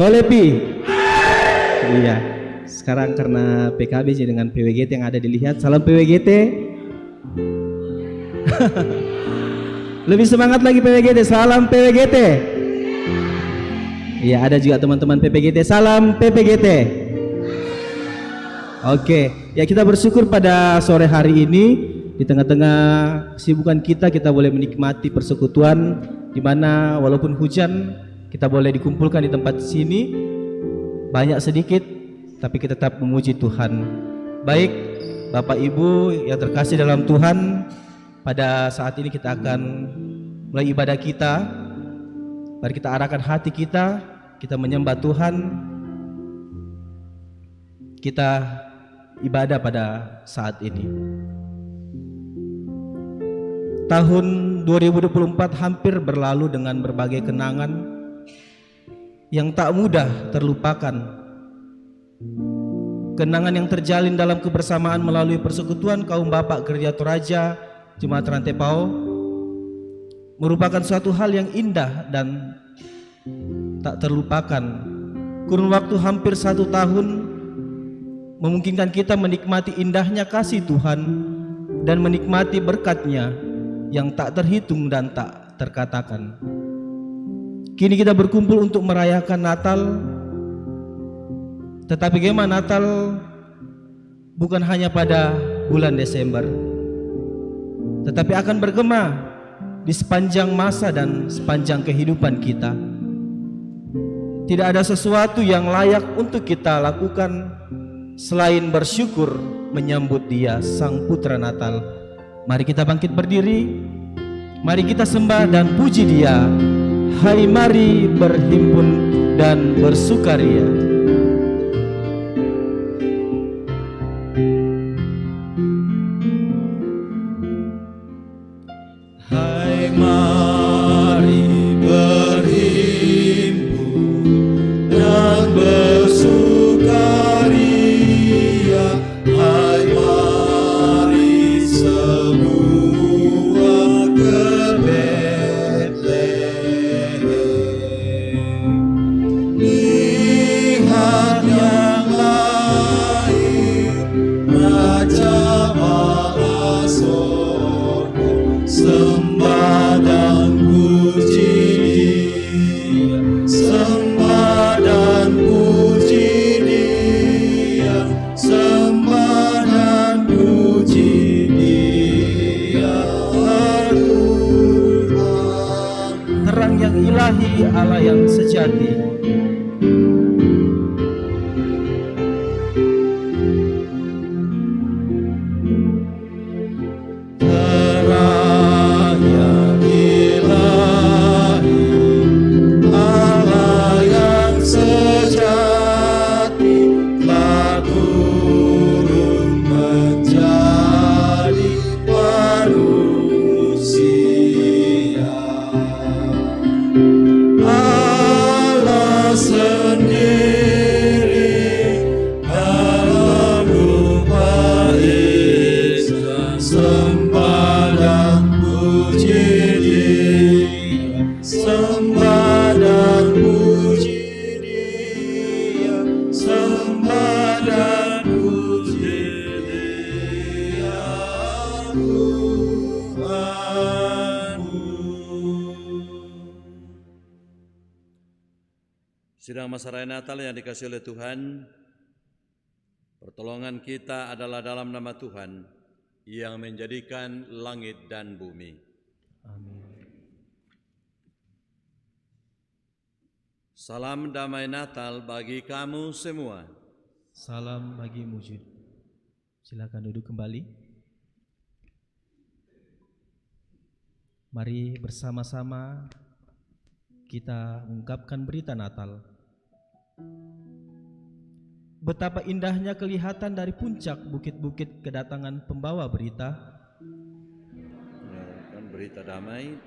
Tolepi. Iya. Sekarang karena PKB jadi dengan PWGT yang ada dilihat. Salam PWGT. Lebih semangat lagi PWGT. Salam PWGT. Iya, ada juga teman-teman PPGT. Salam PPGT. Oke, ya kita bersyukur pada sore hari ini di tengah-tengah kesibukan kita boleh menikmati persekutuan di mana walaupun hujan kita boleh dikumpulkan di tempat sini banyak sedikit tapi kita tetap memuji Tuhan. Baik, Bapak Ibu yang terkasih dalam Tuhan, pada saat ini kita akan mulai ibadah kita. Mari kita arahkan hati kita menyembah Tuhan, kita ibadah pada saat ini. Tahun 2024 hampir berlalu dengan berbagai kenangan yang tak mudah terlupakan. Kenangan yang terjalin dalam kebersamaan melalui persekutuan kaum Bapak Gereja Toraja Jemaat Rantai Pao merupakan suatu hal yang indah dan tak terlupakan. Kurun waktu hampir 1 tahun memungkinkan kita menikmati indahnya kasih Tuhan dan menikmati berkat-Nya yang tak terhitung dan tak terkatakan. Kini kita berkumpul untuk merayakan Natal. Tetapi gema Natal bukan hanya pada bulan Desember, tetapi akan bergema di sepanjang masa dan sepanjang kehidupan kita. Tidak ada sesuatu yang layak untuk kita lakukan selain bersyukur menyambut Dia, Sang Putra Natal. Mari kita bangkit berdiri, mari kita sembah dan puji Dia. Hai, mari berhimpun dan bersukaria. Hai, mari berhimpun dan bersukaria. Hai, mari semua ke Betlehem. Lihat yang lahir, Raja Allah sorga. Sembah dan puji Dia, sembah dan puji Dia, sembah dan puji Dia, Tuhan. Terang yang ilahi, Allah yang sejati. Terang yang ilahi, Allah yang sejati, telah turun menjadi manusia. Allah sendiri dalam rupa Yesus. Sembah dan puji Dia, sembah dan puji Dia, sembah dan puji Dia, Tuhanku. Sidang masa raya Natal yang dikasihi oleh Tuhan, pertolongan kita adalah dalam nama Tuhan yang menjadikan langit dan bumi. Amin. Salam damai Natal bagi kamu semua. Salam bagi mujud. Silakan duduk kembali. Mari bersama-sama kita ungkapkan berita Natal. Betapa indahnya kelihatan dari puncak bukit-bukit kedatangan pembawa berita. Menyampaikan berita damai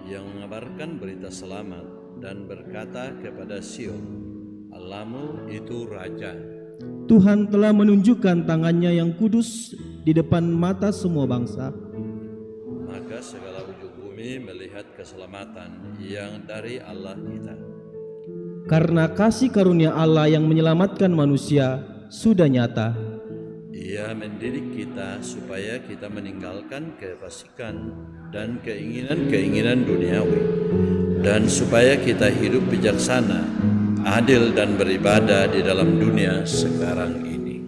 yang mengabarkan berita selamat dan berkata kepada Sion, Allahmu itu Raja. Tuhan telah menunjukkan tangannya yang kudus di depan mata semua bangsa. Maka segala ujung bumi melihat keselamatan yang dari Allah kita. Karena kasih karunia Allah yang menyelamatkan manusia sudah nyata. Ia mendidik kita supaya kita meninggalkan kefasikan dan keinginan-keinginan duniawi, dan supaya kita hidup bijaksana, adil dan beribadah di dalam dunia sekarang ini.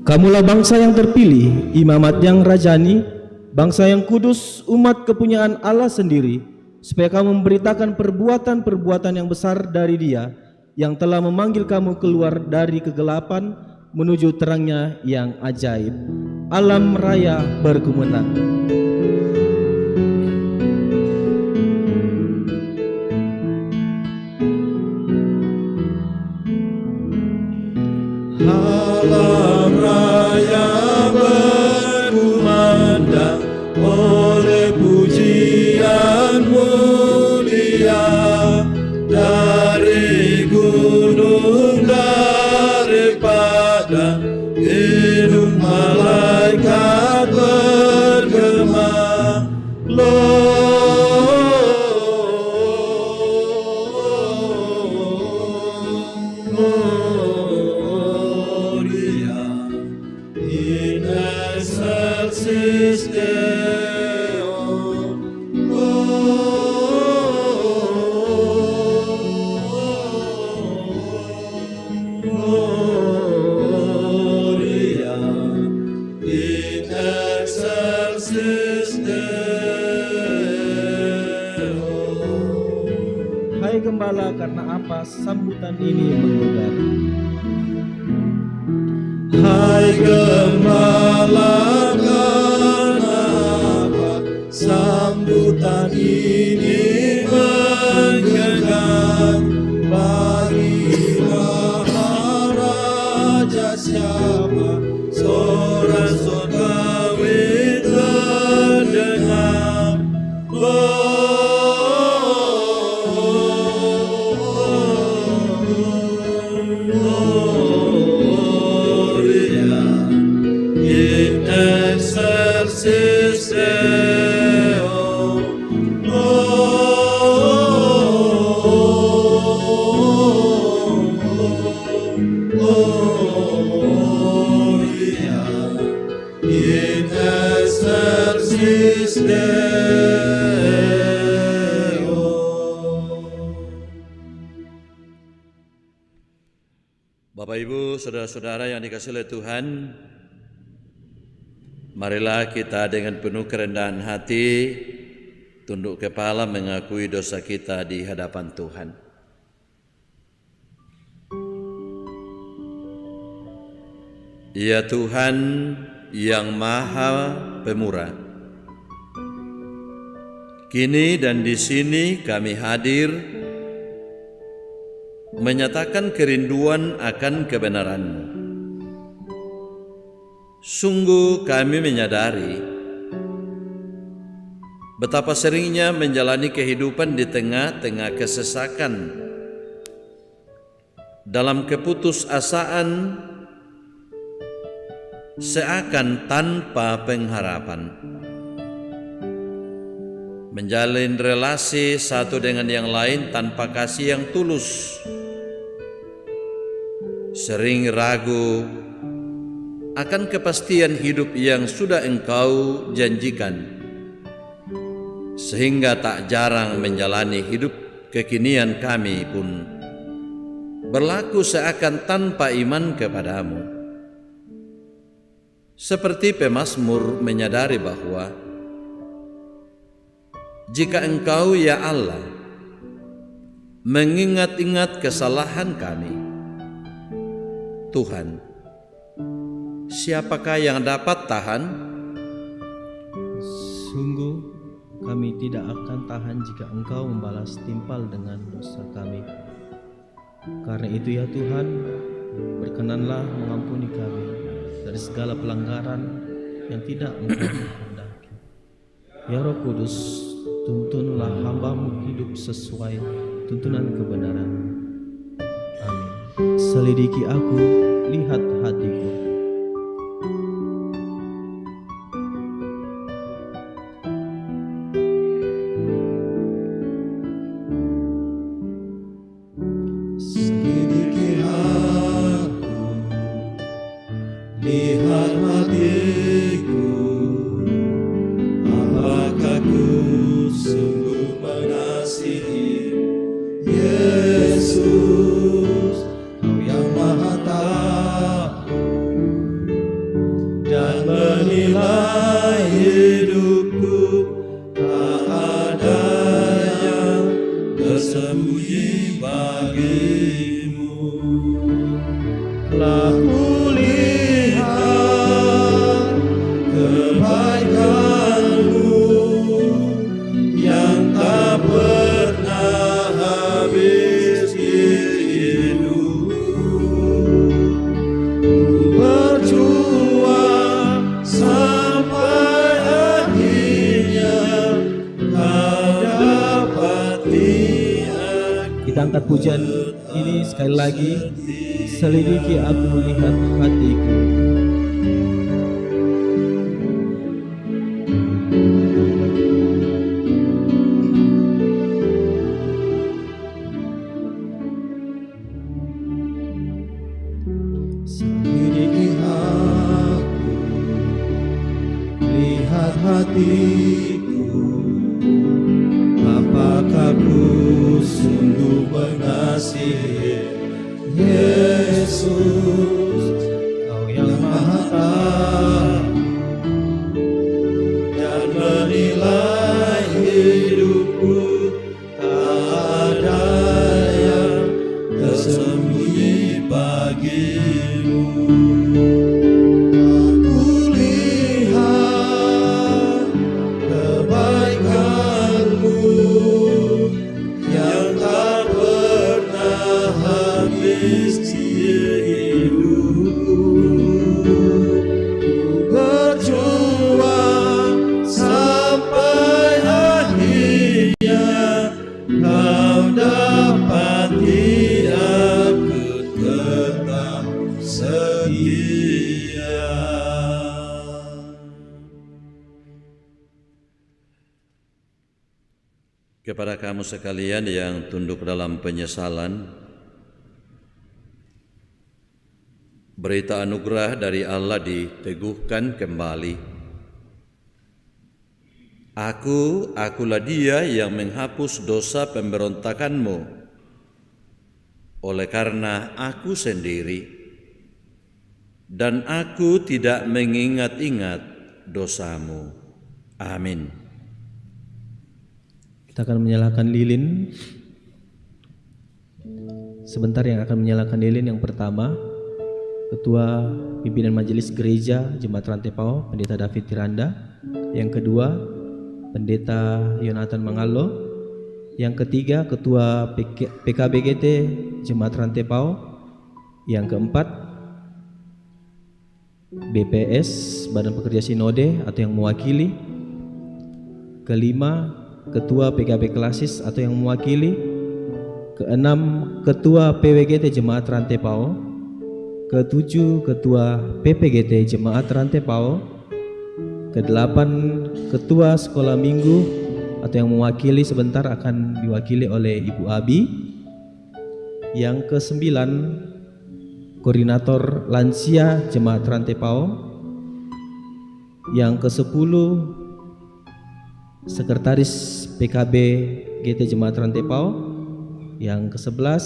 Kamulah bangsa yang terpilih, imamat yang rajani, bangsa yang kudus, umat kepunyaan Allah sendiri, supaya kamu memberitakan perbuatan-perbuatan yang besar dari Dia yang telah memanggil kamu keluar dari kegelapan menuju terangnya yang ajaib. Alam raya berkumandang. Alam raya berkumandang oleh pujian mulia dari gunung, daripada hidung malaikat bergema. Gloria in excelsis Deo. Gloria in excelsis Deo. Hai Gembala, karena apa sambutan ini menggelegar? Hai Gembala, kenapa sambutan ini menggelegar? Bagi Maharaja siapa sorak surgawi terdengar. Gloria in excelsis Deo. Gloria in excelsis Deo. Bapak Ibu, saudara-saudara yang dikasihi oleh Tuhan, marilah kita dengan penuh kerendahan hati tunduk kepala mengakui dosa kita di hadapan Tuhan. Ya Tuhan yang Maha Pemurah, kini dan di sini kami hadir menyatakan kerinduan akan kebenaran-Mu. Sungguh kami menyadari betapa seringnya menjalani kehidupan di tengah-tengah kesesakan, dalam keputusasaan, seakan tanpa pengharapan. Menjalin relasi satu dengan yang lain tanpa kasih yang tulus. Sering ragu akan kepastian hidup yang sudah Engkau janjikan, sehingga tak jarang menjalani hidup kekinian kami pun berlaku seakan tanpa iman kepadamu. Seperti pemazmur menyadari bahwa jika Engkau ya Allah mengingat-ingat kesalahan kami, Tuhan, siapakah yang dapat tahan? Sungguh kami tidak akan tahan jika Engkau membalas timpal dengan dosa kami. Karena itu ya Tuhan, berkenanlah mengampuni kami dari segala pelanggaran yang tidak Engkau kehendaki. Ya Roh Kudus, tuntunlah hamba-Mu hidup sesuai tuntunan kebenaran. Amin. Selidiki aku, lihat hatiku. tersembunyi bagimu. Telah kulihat kebaikanmu yang tak pernah habis hidupku. Berjuang sampai akhirnya kau dapati aku. Kita angkat pujian ini sekali lagi. Selidiki aku, lihat hatiku. Selidiki aku, lihat hatiku. Apakah ku sungguh mengasihi Yesus, Kau yang Maha Tahu dan menilai hidupku. Tak ada yang tersembunyi bagimu. Aku lihat kebaikanmu yang tak pernah habis hidupku. Berjuang sampai akhirnya kau dapati aku tetap setia. Kepada kamu sekalian yang tunduk dalam penyesalan, berita anugerah dari Allah diteguhkan kembali. Akulah Dia yang menghapus dosa pemberontakanmu, oleh karena Aku sendiri, dan Aku tidak mengingat-ingat dosamu. Amin. Kita akan menyalakan lilin. Sebentar yang akan menyalakan lilin yang pertama, Ketua Pimpinan Majelis Gereja Jemaat Rantai Pao, Pendeta David Tiranda. Yang kedua, Pendeta Yonatan Mangalo. Yang ketiga, Ketua PKBGT Jemaat Rantai Pao. Yang keempat, BPS Badan Pekerja Sinode atau yang mewakili. Kelima, Ketua PKB Klasis atau yang mewakili. Keenam, Ketua PWGT Jemaat Rantai Pao. Ketujuh, Ketua PPGT Jemaat Rantai Pao. Kedelapan, Ketua Sekolah Minggu atau yang mewakili sebentar akan diwakili oleh Ibu Abi. Yang kesembilan, Koordinator Lansia Jemaat Rantai Pao. Yang kesepuluh, Sekretaris PKB GT Jemaat Rantai Pao. Yang ke-11,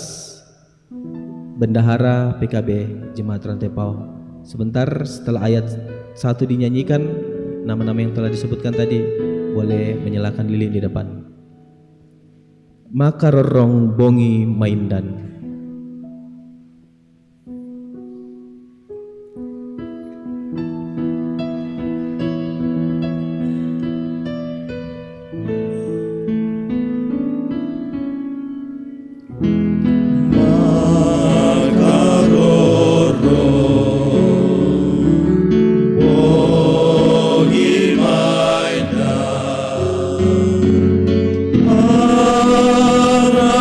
Bendahara PKB Jemaat Rantai Pao. Sebentar setelah ayat 1 dinyanyikan, nama-nama yang telah disebutkan tadi boleh menyalakan lilin di depan. Maka rorong bongi maindan.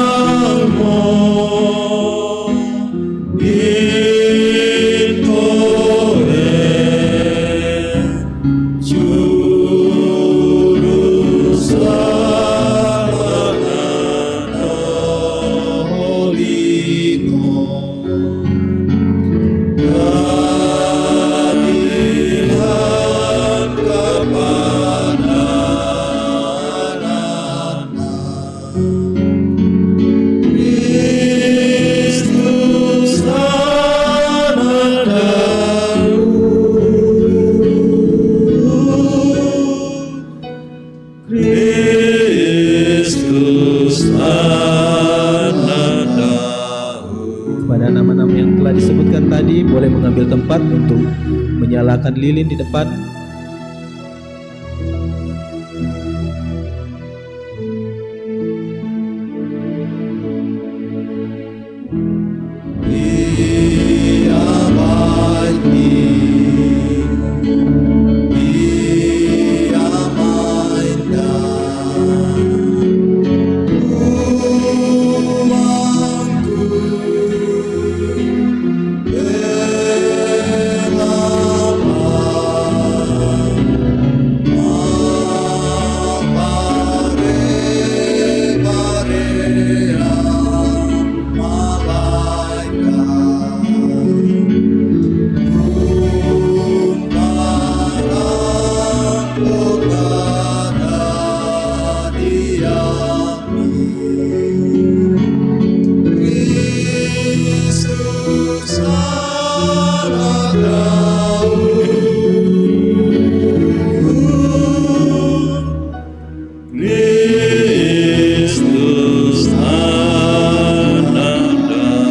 Aramo nama-nama yang telah disebutkan tadi boleh mengambil tempat untuk menyalakan lilin di depan.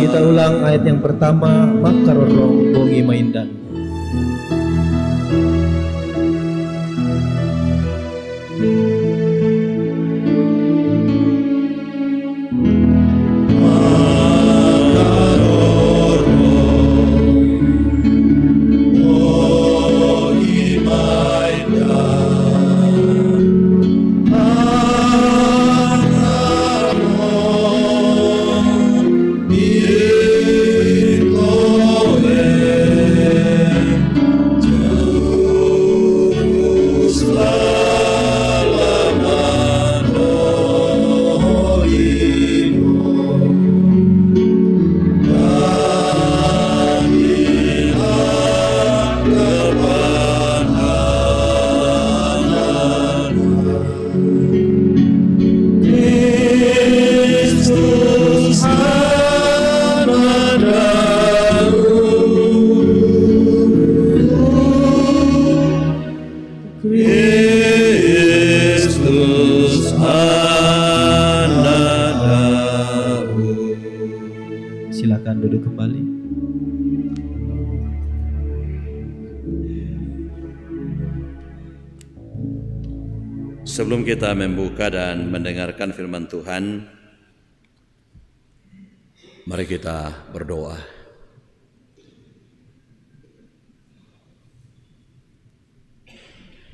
Kita ulang ayat yang pertama, makarorong bongi maindan. Silakan duduk kembali. Sebelum kita membuka dan mendengarkan firman Tuhan, mari kita berdoa.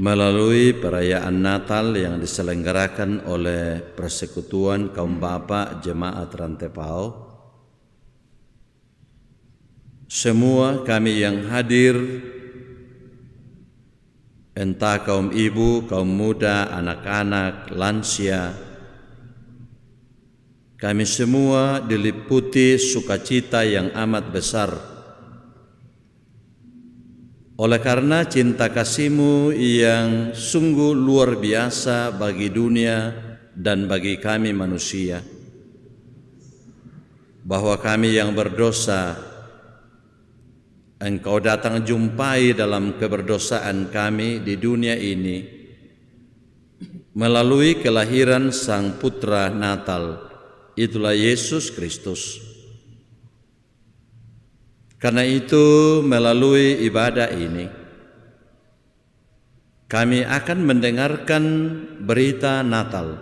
Melalui perayaan Natal yang diselenggarakan oleh Persekutuan Kaum Bapa Jemaat Rantepao, semua kami yang hadir, entah kaum ibu, kaum muda, anak-anak, lansia, kami semua diliputi sukacita yang amat besar oleh karena cinta kasih-Mu yang sungguh luar biasa bagi dunia dan bagi kami manusia, bahwa kami yang berdosa Engkau datang jumpai dalam keberdosaan kami di dunia ini melalui kelahiran Sang Putra Natal, itulah Yesus Kristus. Karena itu melalui ibadah ini kami akan mendengarkan berita Natal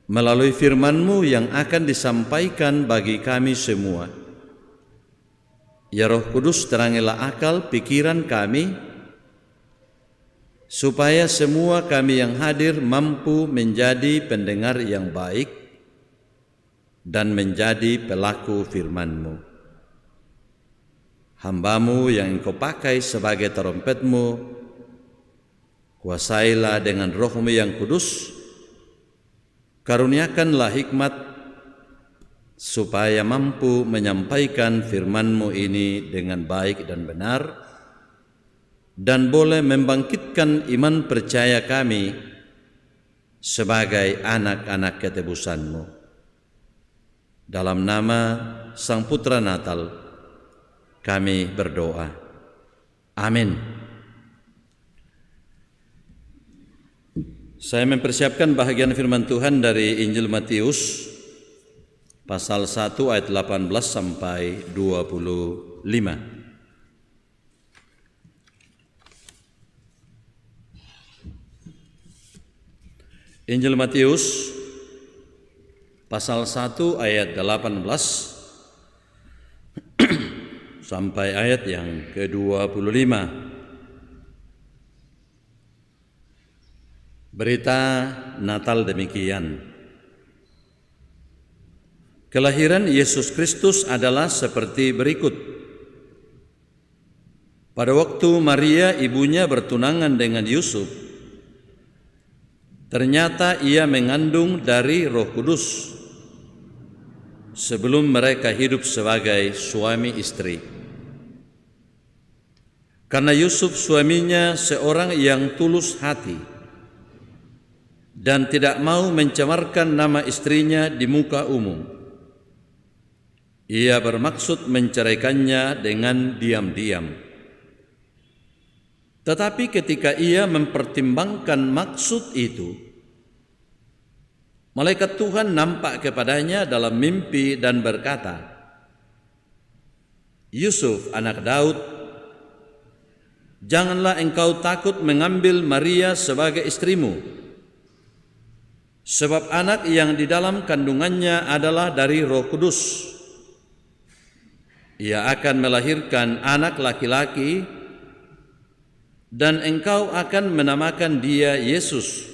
melalui firman-Mu yang akan disampaikan bagi kami semua. Ya Roh Kudus, terangilah akal pikiran kami supaya semua kami yang hadir mampu menjadi pendengar yang baik dan menjadi pelaku firman-Mu. Hamba-Mu yang Engkau pakai sebagai trompet-Mu, kuasailah dengan Roh-Mu yang kudus, karuniakanlah hikmat supaya mampu menyampaikan firman-Mu ini dengan baik dan benar, dan boleh membangkitkan iman percaya kami sebagai anak-anak ketebusan-Mu. Dalam nama Sang Putra Natal kami berdoa. Amin. Saya mempersiapkan bahagian firman Tuhan dari Injil Matius pasal 1 ayat 18 sampai 25. Injil Matius pasal 1 ayat 18 sampai ayat yang ke-25. Berita Natal demikian. Kelahiran Yesus Kristus adalah seperti berikut. Pada waktu Maria ibunya bertunangan dengan Yusuf, ternyata ia mengandung dari Roh Kudus sebelum mereka hidup sebagai suami istri. Karena Yusuf suaminya seorang yang tulus hati dan tidak mau mencemarkan nama istrinya di muka umum, ia bermaksud menceraikannya dengan diam-diam. Tetapi ketika ia mempertimbangkan maksud itu, malaikat Tuhan nampak kepadanya dalam mimpi dan berkata, "Yusuf, anak Daud, janganlah engkau takut mengambil Maria sebagai istrimu, sebab anak yang di dalam kandungannya adalah dari Roh Kudus. Ia akan melahirkan anak laki-laki, dan engkau akan menamakan dia Yesus,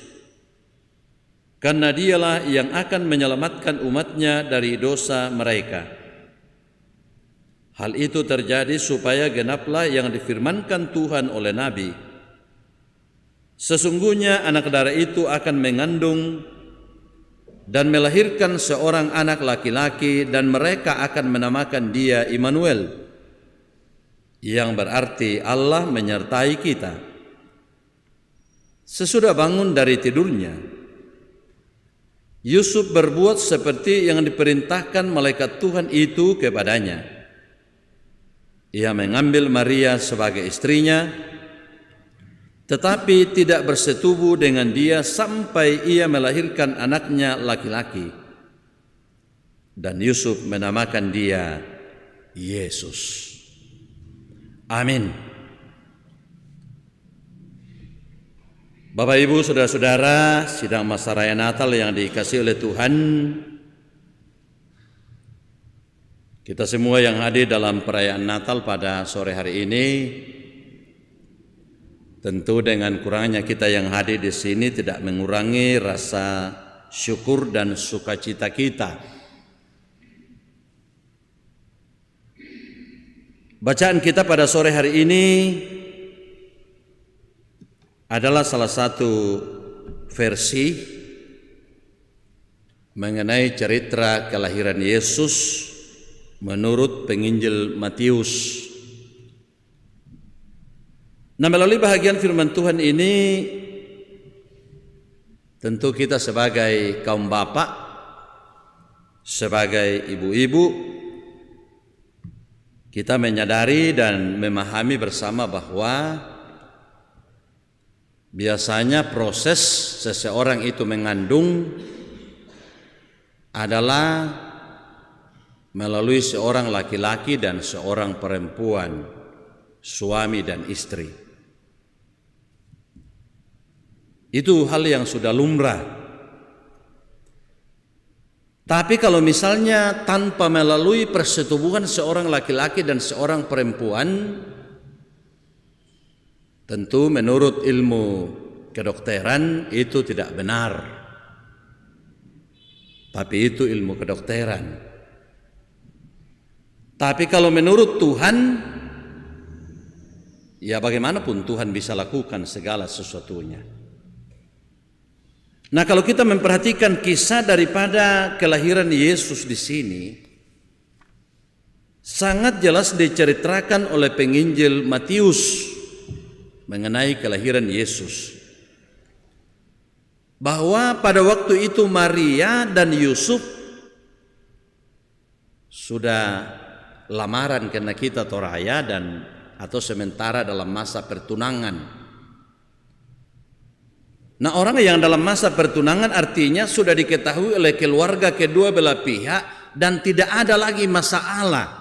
karena dialah yang akan menyelamatkan umatnya dari dosa mereka. Hal itu terjadi supaya genaplah yang difirmankan Tuhan oleh Nabi. Sesungguhnya anak darah itu akan mengandung dan melahirkan seorang anak laki-laki, dan mereka akan menamakan dia Immanuel, yang berarti Allah menyertai kita." Sesudah bangun dari tidurnya, Yusuf berbuat seperti yang diperintahkan malaikat Tuhan itu kepadanya. Ia mengambil Maria sebagai istrinya, tetapi tidak bersetubuh dengan dia sampai ia melahirkan anaknya laki-laki. Dan Yusuf menamakan dia Yesus. Amin. Bapak, Ibu, saudara-saudara, sidang masa raya Natal yang dikasihi oleh Tuhan, kita semua yang hadir dalam perayaan Natal pada sore hari ini, tentu dengan kurangnya kita yang hadir di sini tidak mengurangi rasa syukur dan sukacita kita. Bacaan kita pada sore hari ini adalah salah satu versi mengenai cerita kelahiran Yesus menurut penginjil Matius. Nah, melalui bahagian firman Tuhan ini, tentu kita sebagai kaum bapak, sebagai ibu-ibu, kita menyadari dan memahami bersama bahwa biasanya proses seseorang itu mengandung adalah melalui seorang laki-laki dan seorang perempuan, suami dan istri. Itu hal yang sudah lumrah. Tapi kalau misalnya tanpa melalui persetubuhan seorang laki-laki dan seorang perempuan, tentu menurut ilmu kedokteran itu tidak benar. Tapi itu ilmu kedokteran. Tapi kalau menurut Tuhan, ya bagaimanapun Tuhan bisa lakukan segala sesuatunya. Nah, kalau kita memperhatikan kisah daripada kelahiran Yesus di sini, sangat jelas diceritakan oleh penginjil Matius mengenai kelahiran Yesus. Bahwa pada waktu itu Maria dan Yusuf sudah lamaran karena kita toraya dan atau sementara dalam masa pertunangan. Nah, orang yang dalam masa pertunangan artinya sudah diketahui oleh keluarga kedua belah pihak dan tidak ada lagi masalah.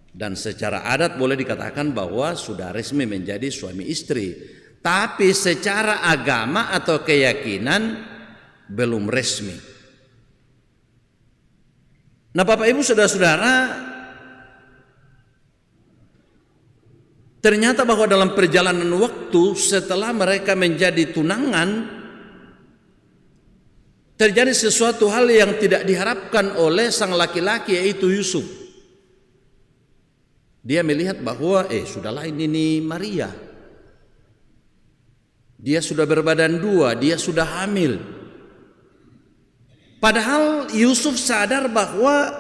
Dan secara adat boleh dikatakan bahwa sudah resmi menjadi suami istri. Tapi secara agama atau keyakinan belum resmi. Nah, Bapak Ibu Saudara-saudara, ternyata bahwa dalam perjalanan waktu setelah mereka menjadi tunangan, terjadi sesuatu hal yang tidak diharapkan oleh sang laki-laki, yaitu Yusuf. Dia melihat bahwa sudah lain ini Maria. Dia sudah berbadan dua, dia sudah hamil. Padahal Yusuf sadar bahwa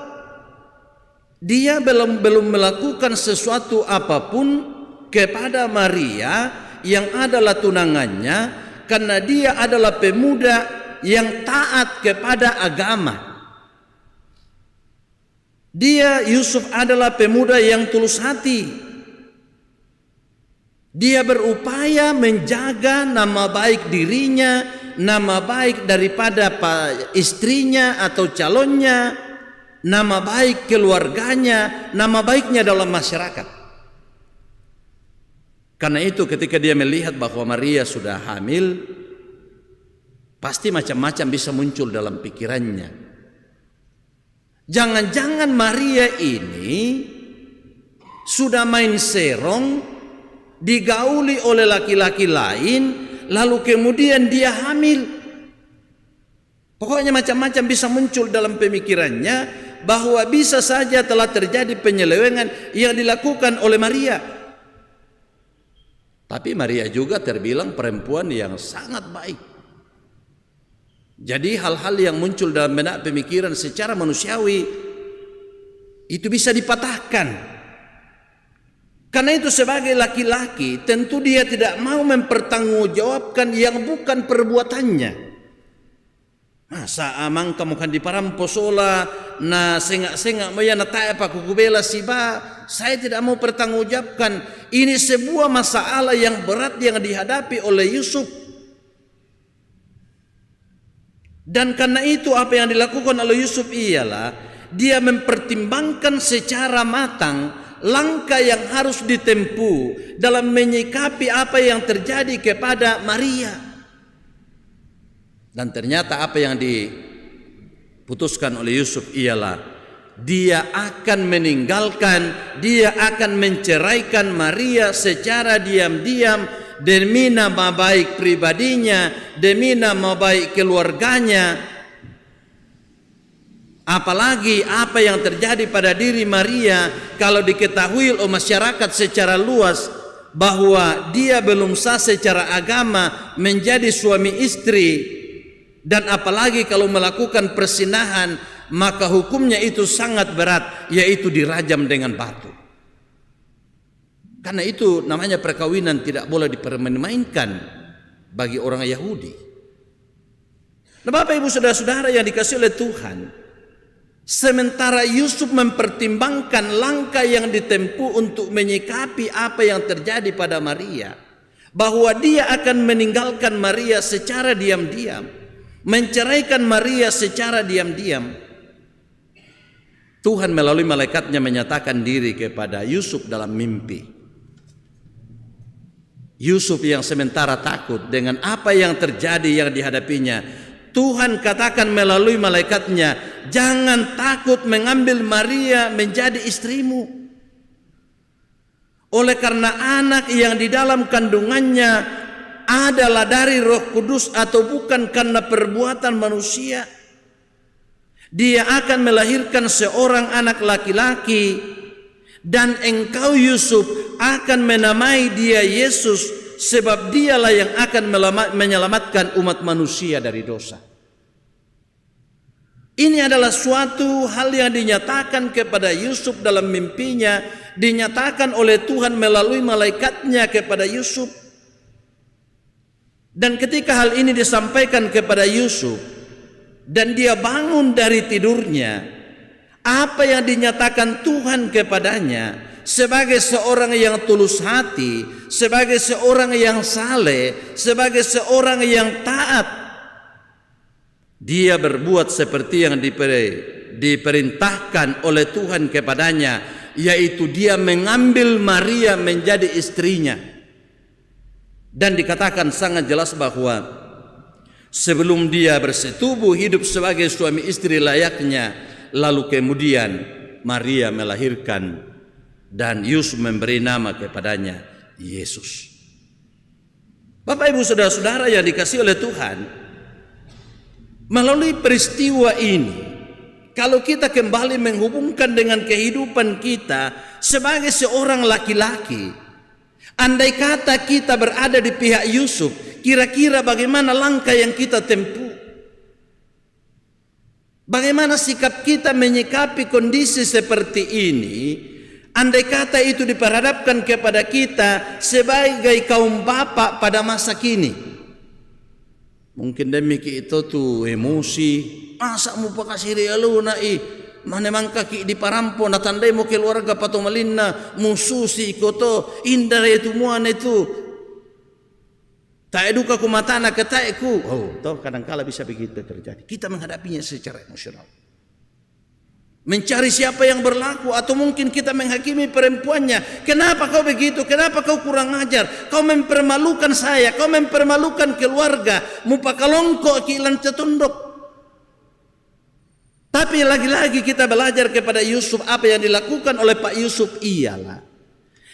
dia belum melakukan sesuatu apapun kepada Maria yang adalah tunangannya, karena dia adalah pemuda yang taat kepada agama. Dia, Yusuf, adalah pemuda yang tulus hati. Dia berupaya menjaga nama baik dirinya, nama baik daripada istrinya atau calonnya, nama baik keluarganya, nama baiknya dalam masyarakat. Karena itu ketika dia melihat bahwa Maria sudah hamil, pasti macam-macam bisa muncul dalam pikirannya. Jangan-jangan Maria ini sudah main serong, digauli oleh laki-laki lain, lalu kemudian dia hamil. Pokoknya macam-macam bisa muncul dalam pemikirannya, bahwa bisa saja telah terjadi penyelewengan yang dilakukan oleh Maria. Tapi Maria juga terbilang perempuan yang sangat baik. Jadi hal-hal yang muncul dalam benak pemikiran secara manusiawi itu bisa dipatahkan. Karena itu sebagai laki-laki tentu dia tidak mau mempertanggungjawabkan yang bukan perbuatannya. Masa amang kamu kan diparamposola na sengak-sengak mo yan nataya pa kukubela siba. Saya tidak mau pertanggungjawabkan. Ini sebuah masalah yang berat yang dihadapi oleh Yusuf. Dan karena itu apa yang dilakukan oleh Yusuf ialah dia mempertimbangkan secara matang langkah yang harus ditempuh dalam menyikapi apa yang terjadi kepada Maria. Dan ternyata apa yang diputuskan oleh Yusuf ialah dia akan meninggalkan, dia akan menceraikan Maria secara diam-diam demi nama baik pribadinya, demi nama baik keluarganya. Apalagi apa yang terjadi pada diri Maria kalau diketahui oleh masyarakat secara luas bahwa dia belum sah secara agama menjadi suami istri, dan apalagi kalau melakukan persinahan, maka hukumnya itu sangat berat, yaitu dirajam dengan batu. Karena itu namanya perkawinan tidak boleh dipermainkan bagi orang Yahudi. Nah, Bapak Ibu Saudara-saudara yang dikasihi oleh Tuhan, sementara Yusuf mempertimbangkan langkah yang ditempuh untuk menyikapi apa yang terjadi pada Maria, bahwa dia akan meninggalkan Maria secara diam-diam, menceraikan Maria secara diam-diam, Tuhan melalui malaikatnya menyatakan diri kepada Yusuf dalam mimpi. Yusuf yang sementara takut dengan apa yang terjadi yang dihadapinya, Tuhan katakan melalui malaikatnya, jangan takut mengambil Maria menjadi istrimu. Oleh karena anak yang di dalam kandungannya adalah dari Roh Kudus atau bukan karena perbuatan manusia. Dia akan melahirkan seorang anak laki-laki, dan engkau Yusuf akan menamai dia Yesus, sebab dialah yang akan menyelamatkan umat manusia dari dosa. Ini adalah suatu hal yang dinyatakan kepada Yusuf dalam mimpinya, dinyatakan oleh Tuhan melalui malaikatnya kepada Yusuf. Dan ketika hal ini disampaikan kepada Yusuf dan dia bangun dari tidurnya, apa yang dinyatakan Tuhan kepadanya sebagai seorang yang tulus hati, sebagai seorang yang saleh, sebagai seorang yang taat, dia berbuat seperti yang diperintahkan oleh Tuhan kepadanya, yaitu dia mengambil Maria menjadi istrinya. Dan dikatakan sangat jelas bahwa sebelum dia bersetubuh hidup sebagai suami istri layaknya, lalu kemudian Maria melahirkan dan Yusuf memberi nama kepadanya Yesus. Bapak Ibu saudara-saudara yang dikasihi oleh Tuhan, melalui peristiwa ini, kalau kita kembali menghubungkan dengan kehidupan kita sebagai seorang laki-laki, andai kata kita berada di pihak Yusuf, kira-kira bagaimana langkah yang kita tempuh? Bagaimana sikap kita menyikapi kondisi seperti ini? Andai kata itu diperhadapkan kepada kita sebagai kaum bapak pada masa kini, mungkin demikian itu tuh emosi, masa mau pakasih dia lu nai, mana mang kaki di parampo, natandai mau keluarga pato malina, musuh si koto, indah itu muan itu, tak eduka kumatana ketaiku. Oh, toh kadangkala bisa begitu terjadi. Kita menghadapinya secara emosional. Mencari siapa yang berlaku, atau mungkin kita menghakimi perempuannya. Kenapa kau begitu? Kenapa kau kurang ajar? Kau mempermalukan saya, kau mempermalukan keluarga. Mupakalongko kilan cetundok. Tapi lagi-lagi kita belajar kepada Yusuf, apa yang dilakukan oleh Pak Yusuf ialah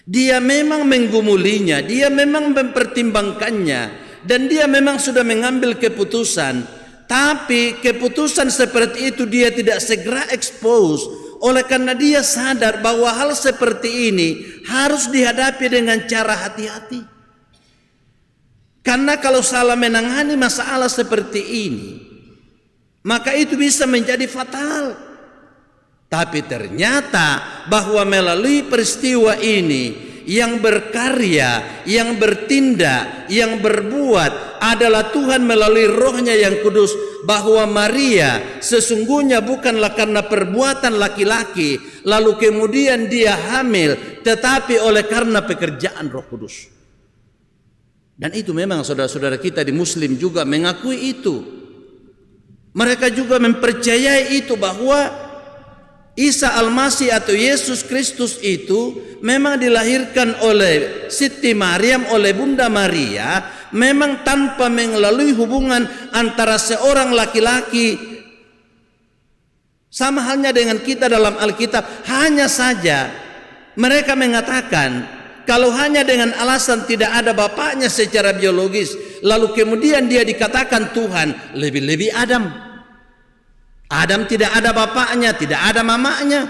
dia memang menggumulinya, dia memang mempertimbangkannya, dan dia memang sudah mengambil keputusan. Tapi keputusan seperti itu dia tidak segera expose, oleh karena dia sadar bahwa hal seperti ini harus dihadapi dengan cara hati-hati. Karena kalau salah menangani masalah seperti ini, maka itu bisa menjadi fatal. Tapi ternyata bahwa melalui peristiwa ini, yang berkarya, yang bertindak, yang berbuat adalah Tuhan melalui Roh-Nya yang kudus, bahwa Maria sesungguhnya bukanlah karena perbuatan laki-laki lalu kemudian dia hamil, tetapi oleh karena pekerjaan Roh Kudus. Dan itu memang saudara-saudara kita di Muslim juga mengakui itu. Mereka juga mempercayai itu, bahwa Isa Al-Masih atau Yesus Kristus itu memang dilahirkan oleh Siti Maryam, oleh Bunda Maria, memang tanpa melalui hubungan antara seorang laki-laki. Sama halnya dengan kita dalam Alkitab, hanya saja mereka mengatakan kalau hanya dengan alasan tidak ada bapaknya secara biologis, lalu kemudian dia dikatakan Tuhan, lebih-lebih Adam. Adam tidak ada bapaknya, tidak ada mamanya.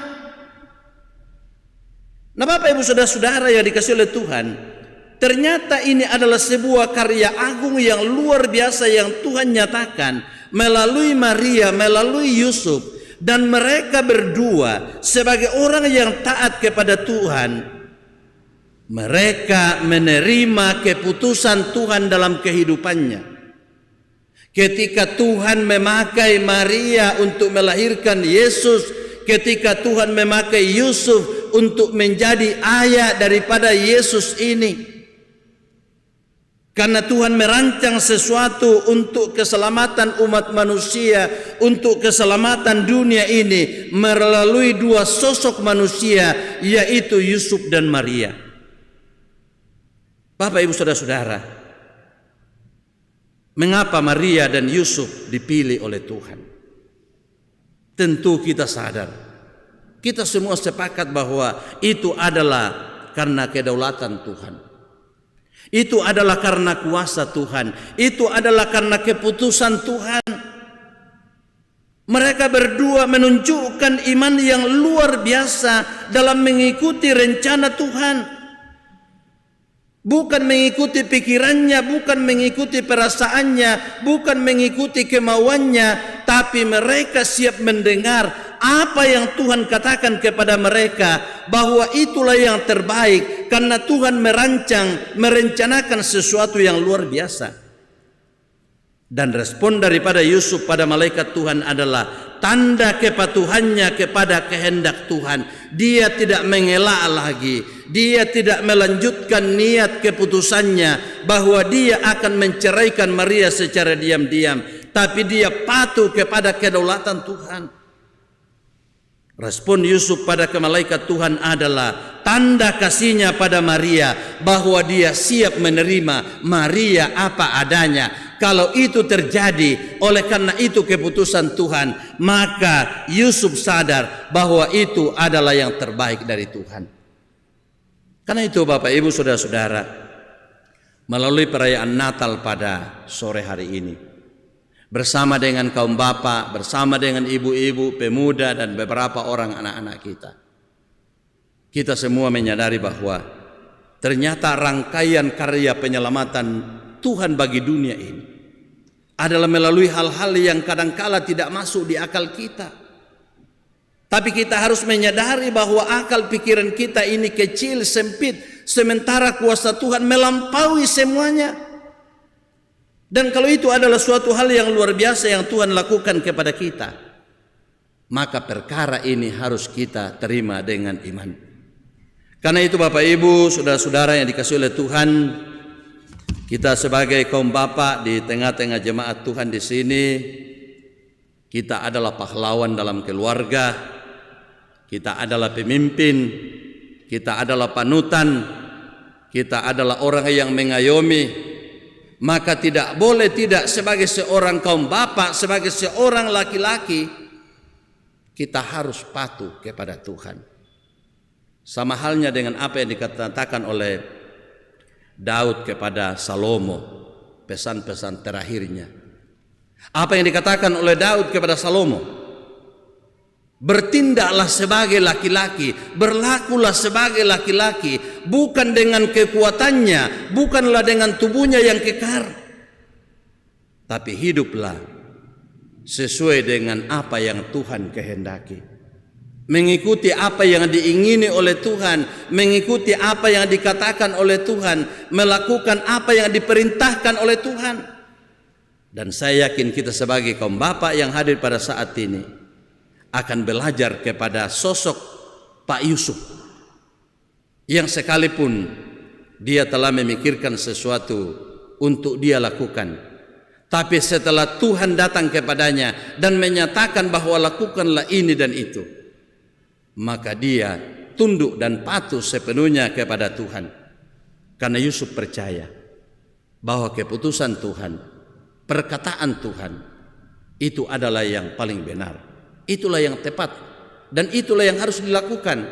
Nah Bapak Ibu saudara-saudara yang dikasihi oleh Tuhan, ternyata ini adalah sebuah karya agung yang luar biasa yang Tuhan nyatakan melalui Maria, melalui Yusuf, dan mereka berdua sebagai orang yang taat kepada Tuhan. Mereka menerima keputusan Tuhan dalam kehidupannya. Ketika Tuhan memakai Maria untuk melahirkan Yesus, ketika Tuhan memakai Yusuf untuk menjadi ayah daripada Yesus ini, karena Tuhan merancang sesuatu untuk keselamatan umat manusia, untuk keselamatan dunia ini melalui dua sosok manusia, yaitu Yusuf dan Maria. Bapak Ibu saudara-saudara, mengapa Maria dan Yusuf dipilih oleh Tuhan? Tentu kita sadar, kita semua sepakat bahwa itu adalah karena kedaulatan Tuhan. Itu adalah karena kuasa Tuhan. Itu adalah karena keputusan Tuhan. Mereka berdua menunjukkan iman yang luar biasa dalam mengikuti rencana Tuhan. Bukan mengikuti pikirannya, bukan mengikuti perasaannya, bukan mengikuti kemauannya, tapi mereka siap mendengar apa yang Tuhan katakan kepada mereka, bahwa itulah yang terbaik karena Tuhan merencanakan sesuatu yang luar biasa. Dan respon daripada Yusuf pada malaikat Tuhan adalah tanda kepatuhannya kepada kehendak Tuhan. Dia tidak mengelak lagi, dia tidak melanjutkan niat keputusannya bahwa dia akan menceraikan Maria secara diam-diam, tapi dia patuh kepada kedaulatan Tuhan. Respon Yusuf pada malaikat Tuhan adalah tanda kasihnya pada Maria, bahwa dia siap menerima Maria apa adanya. Kalau itu terjadi, oleh karena itu keputusan Tuhan, maka Yusuf sadar bahwa itu adalah yang terbaik dari Tuhan. Karena itu Bapak Ibu Saudara-saudara, melalui perayaan Natal pada sore hari ini, bersama dengan kaum bapak, bersama dengan ibu-ibu, pemuda, dan beberapa orang anak-anak kita semua menyadari bahwa ternyata rangkaian karya penyelamatan Tuhan bagi dunia ini adalah melalui hal-hal yang kadangkala tidak masuk di akal kita. Tapi kita harus menyadari bahwa akal pikiran kita ini kecil, sempit, sementara kuasa Tuhan melampaui semuanya. Dan kalau itu adalah suatu hal yang luar biasa yang Tuhan lakukan kepada kita, maka perkara ini harus kita terima dengan iman. Karena itu Bapak Ibu, saudara-saudara yang dikasihi oleh Tuhan, kita sebagai kaum bapak di tengah-tengah jemaat Tuhan di sini, kita adalah pahlawan dalam keluarga, kita adalah pemimpin, kita adalah panutan, kita adalah orang yang mengayomi. Maka tidak boleh tidak sebagai seorang kaum bapak, sebagai seorang laki-laki, kita harus patuh kepada Tuhan. Sama halnya dengan apa yang dikatakan oleh Daud kepada Salomo, pesan-pesan terakhirnya. Apa yang dikatakan oleh Daud kepada Salomo? Bertindaklah sebagai laki-laki, berlakulah sebagai laki-laki, bukan dengan kekuatannya, bukanlah dengan tubuhnya yang kekar, tapi hiduplah sesuai dengan apa yang Tuhan kehendaki. Mengikuti apa yang diingini oleh Tuhan, mengikuti apa yang dikatakan oleh Tuhan, melakukan apa yang diperintahkan oleh Tuhan. Dan saya yakin kita sebagai kaum bapak yang hadir pada saat ini akan belajar kepada sosok Pak Yusuf, yang sekalipun dia telah memikirkan sesuatu untuk dia lakukan, tapi setelah Tuhan datang kepadanya dan menyatakan bahwa lakukanlah ini dan itu, maka dia tunduk dan patuh sepenuhnya kepada Tuhan. Karena Yusuf percaya bahwa keputusan Tuhan, perkataan Tuhan itu adalah yang paling benar, itulah yang tepat, dan itulah yang harus dilakukan.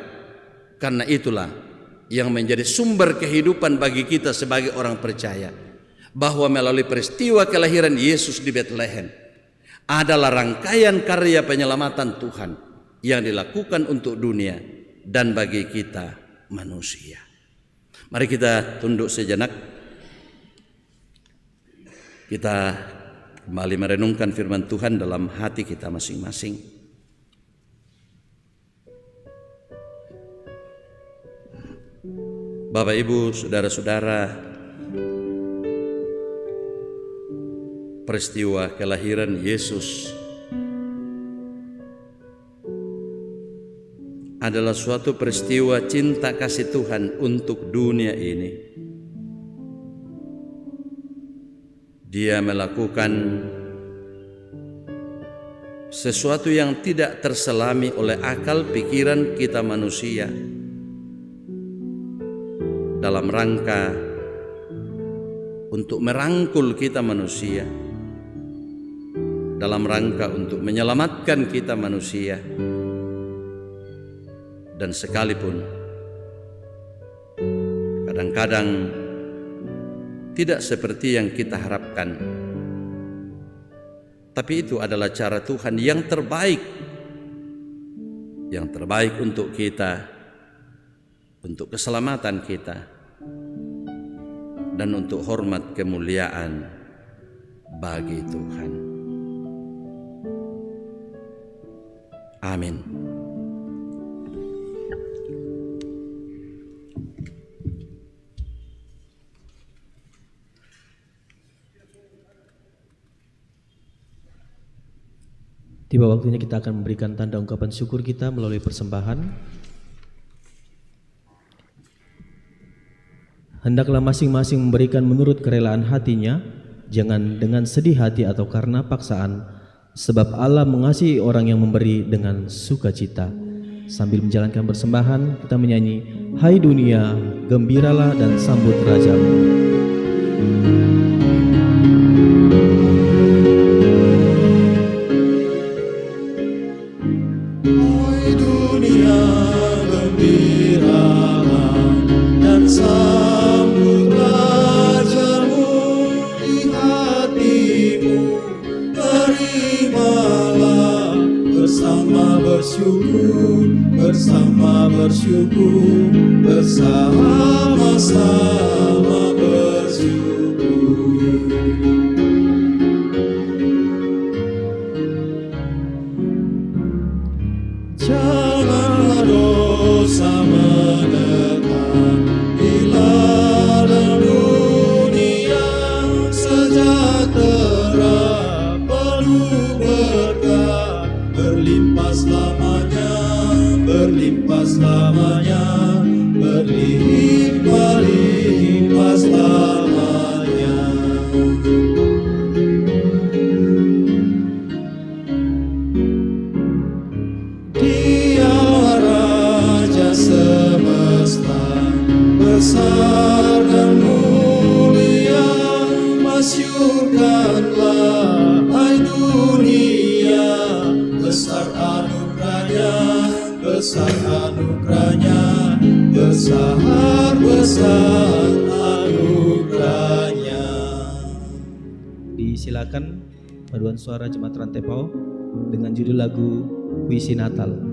Karena itulah yang menjadi sumber kehidupan bagi kita sebagai orang percaya, bahwa melalui peristiwa kelahiran Yesus di Bethlehem adalah rangkaian karya penyelamatan Tuhan yang dilakukan untuk dunia dan bagi kita manusia. Mari kita tunduk sejenak. Kita kembali merenungkan firman Tuhan dalam hati kita masing-masing. Bapak, Ibu, saudara-saudara, peristiwa kelahiran Yesus adalah suatu peristiwa cinta kasih Tuhan untuk dunia ini. Dia melakukan sesuatu yang tidak terselami oleh akal pikiran kita manusia, dalam rangka untuk merangkul kita manusia, dalam rangka untuk menyelamatkan kita manusia. Dan sekalipun kadang-kadang tidak seperti yang kita harapkan, tapi itu adalah cara Tuhan yang terbaik untuk kita, untuk keselamatan kita, dan untuk hormat kemuliaan bagi Tuhan. Amin. Tiba waktunya kita akan memberikan tanda ungkapan syukur kita melalui persembahan. Hendaklah masing-masing memberikan menurut kerelaan hatinya, jangan dengan sedih hati atau karena paksaan, sebab Allah mengasihi orang yang memberi dengan sukacita. Sambil menjalankan persembahan, kita menyanyi Hai dunia, gembiralah dan sambut Rajamu. Hai dunia, gembiralah dan sambut Rajamu di hatimu. Terimalah bersama bersyukur, bersama-sama bersyukur. Janganlah dosa mendekat di ladang dunia, sejahtera penuh berkat, berlimpah selamanya, berlimpah selamanya. Dia Raja semesta, besar dan mulia, masyurkanlah hai dunia, besar anugerahnya, besar anugerahnya. Disilakan paduan suara Jemaat Rantepao dengan judul lagu Puisi Natal.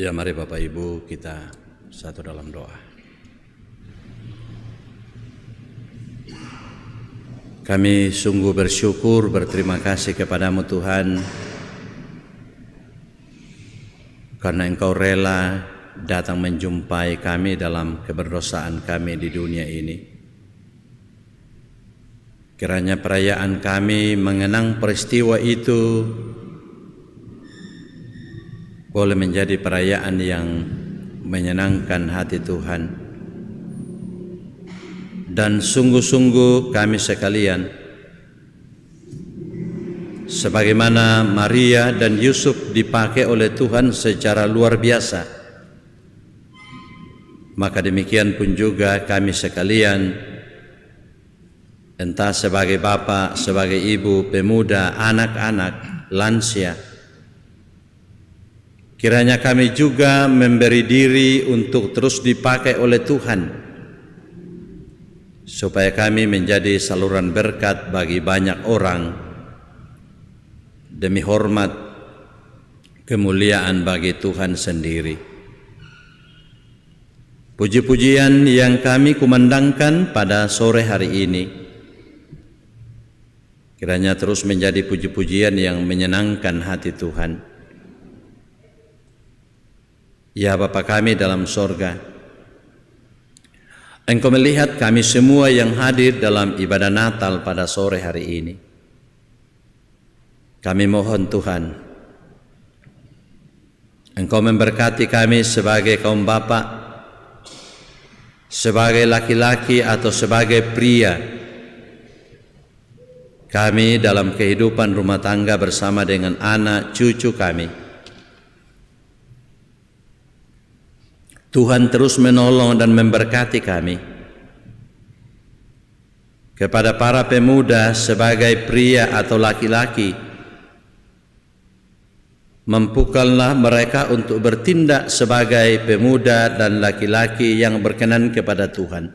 Ya, mari Bapak Ibu kita satu dalam doa. Kami sungguh bersyukur, berterima kasih kepadamu Tuhan, karena Engkau rela datang menjumpai kami dalam keberdosaan kami di dunia ini. Kiranya perayaan kami mengenang peristiwa itu boleh menjadi perayaan yang menyenangkan hati Tuhan. Dan sungguh-sungguh kami sekalian, sebagaimana Maria dan Yusuf dipakai oleh Tuhan secara luar biasa, maka demikian pun juga kami sekalian, entah sebagai bapak, sebagai ibu, pemuda, anak-anak, lansia, kiranya kami juga memberi diri untuk terus dipakai oleh Tuhan, supaya kami menjadi saluran berkat bagi banyak orang, demi hormat kemuliaan bagi Tuhan sendiri. Puji-pujian yang kami kumandangkan pada sore hari ini, kiranya terus menjadi puji-pujian yang menyenangkan hati Tuhan. Ya Bapa kami dalam sorga, Engkau melihat kami semua yang hadir dalam ibadah Natal pada sore hari ini. Kami mohon Tuhan, Engkau memberkati kami sebagai kaum bapa, sebagai laki-laki atau sebagai pria, kami dalam kehidupan rumah tangga bersama dengan anak cucu kami. Tuhan terus menolong dan memberkati kami. Kepada para pemuda sebagai pria atau laki-laki, mampukanlah mereka untuk bertindak sebagai pemuda dan laki-laki yang berkenan kepada Tuhan.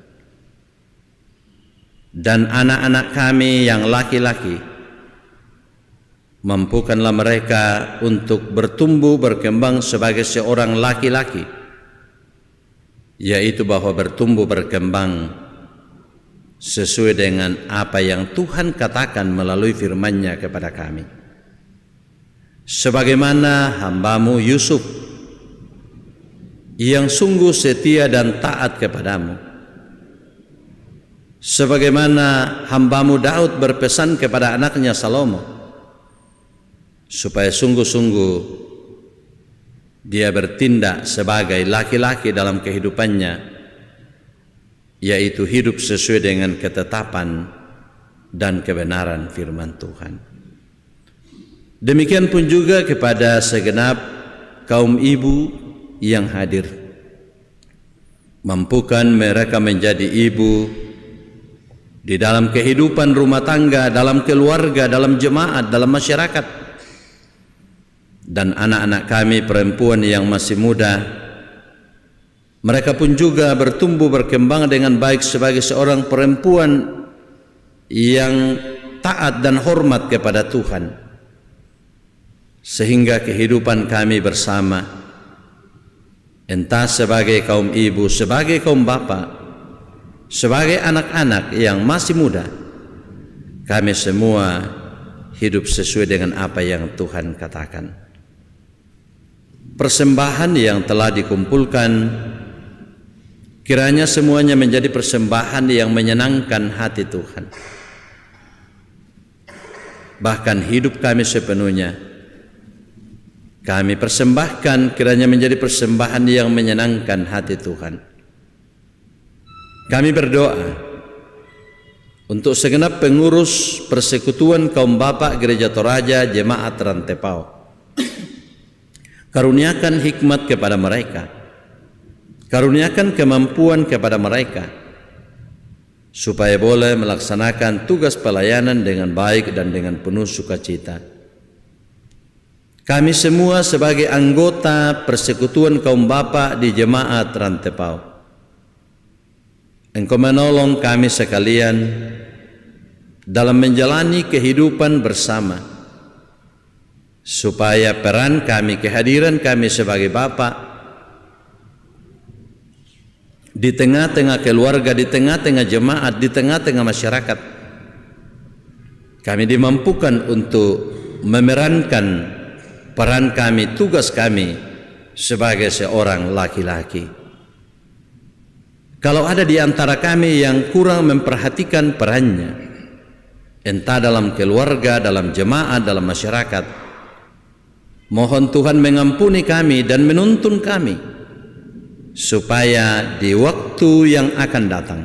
Dan anak-anak kami yang laki-laki, mampukanlah mereka untuk bertumbuh berkembang sebagai seorang laki-laki, yaitu bahwa bertumbuh berkembang sesuai dengan apa yang Tuhan katakan melalui firman-Nya kepada kami. Sebagaimana hamba-Mu Yusuf yang sungguh setia dan taat kepadamu, sebagaimana hamba-Mu Daud berpesan kepada anaknya Salomo, supaya sungguh-sungguh dia bertindak sebagai laki-laki dalam kehidupannya, yaitu hidup sesuai dengan ketetapan dan kebenaran firman Tuhan. Demikian pun juga kepada segenap kaum ibu yang hadir. Mampukan mereka menjadi ibu di dalam kehidupan rumah tangga, dalam keluarga, dalam jemaat, dalam masyarakat. Dan anak-anak kami perempuan yang masih muda, mereka pun juga bertumbuh berkembang dengan baik sebagai seorang perempuan yang taat dan hormat kepada Tuhan, sehingga kehidupan kami bersama, entah sebagai kaum ibu, sebagai kaum bapa, sebagai anak-anak yang masih muda, kami semua hidup sesuai dengan apa yang Tuhan katakan. Persembahan yang telah dikumpulkan, kiranya semuanya menjadi persembahan yang menyenangkan hati Tuhan. Bahkan hidup kami sepenuhnya kami persembahkan, kiranya menjadi persembahan yang menyenangkan hati Tuhan. Kami berdoa untuk segenap pengurus persekutuan kaum bapak Gereja Toraja Jemaat Rantepao. Karuniakan hikmat kepada mereka, karuniakan kemampuan kepada mereka, supaya boleh melaksanakan tugas pelayanan dengan baik dan dengan penuh sukacita. Kami semua sebagai anggota persekutuan kaum bapa di Jemaat Rantepao, Engkau menolong kami sekalian dalam menjalani kehidupan bersama, supaya peran kami, kehadiran kami sebagai bapa di tengah-tengah keluarga, di tengah-tengah jemaat, di tengah-tengah masyarakat. Kami dimampukan untuk memerankan peran kami, tugas kami sebagai seorang laki-laki. Kalau ada di antara kami yang kurang memperhatikan perannya, entah dalam keluarga, dalam jemaat, dalam masyarakat, mohon Tuhan mengampuni kami dan menuntun kami, supaya di waktu yang akan datang,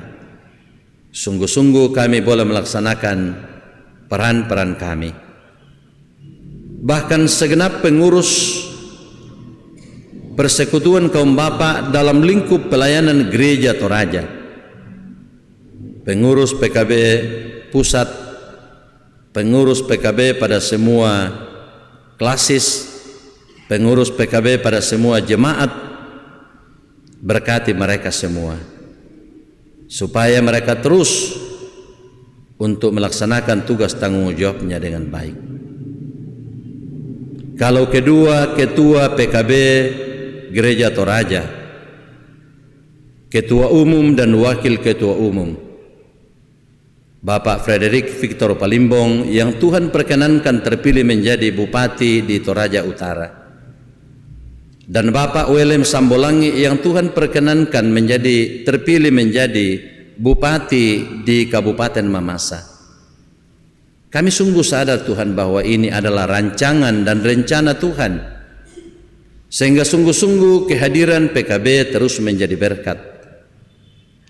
sungguh-sungguh kami boleh melaksanakan peran-peran kami. Bahkan segenap pengurus Persekutuan Kaum Bapa dalam lingkup pelayanan Gereja Toraja, pengurus PKB pusat, pengurus PKB pada semua klasis, pengurus PKB pada semua jemaat, berkati mereka semua supaya mereka terus untuk melaksanakan tugas tanggung jawabnya dengan baik. Kalau kedua ketua PKB Gereja Toraja, ketua umum dan wakil ketua umum, Bapak Frederick Victor Palimbong yang Tuhan perkenankan terpilih menjadi Bupati di Toraja Utara, dan Bapak Willem Sambolangi yang Tuhan perkenankan terpilih menjadi Bupati di Kabupaten Mamasa. Kami sungguh sadar Tuhan bahwa ini adalah rancangan dan rencana Tuhan, sehingga sungguh-sungguh kehadiran PKB terus menjadi berkat.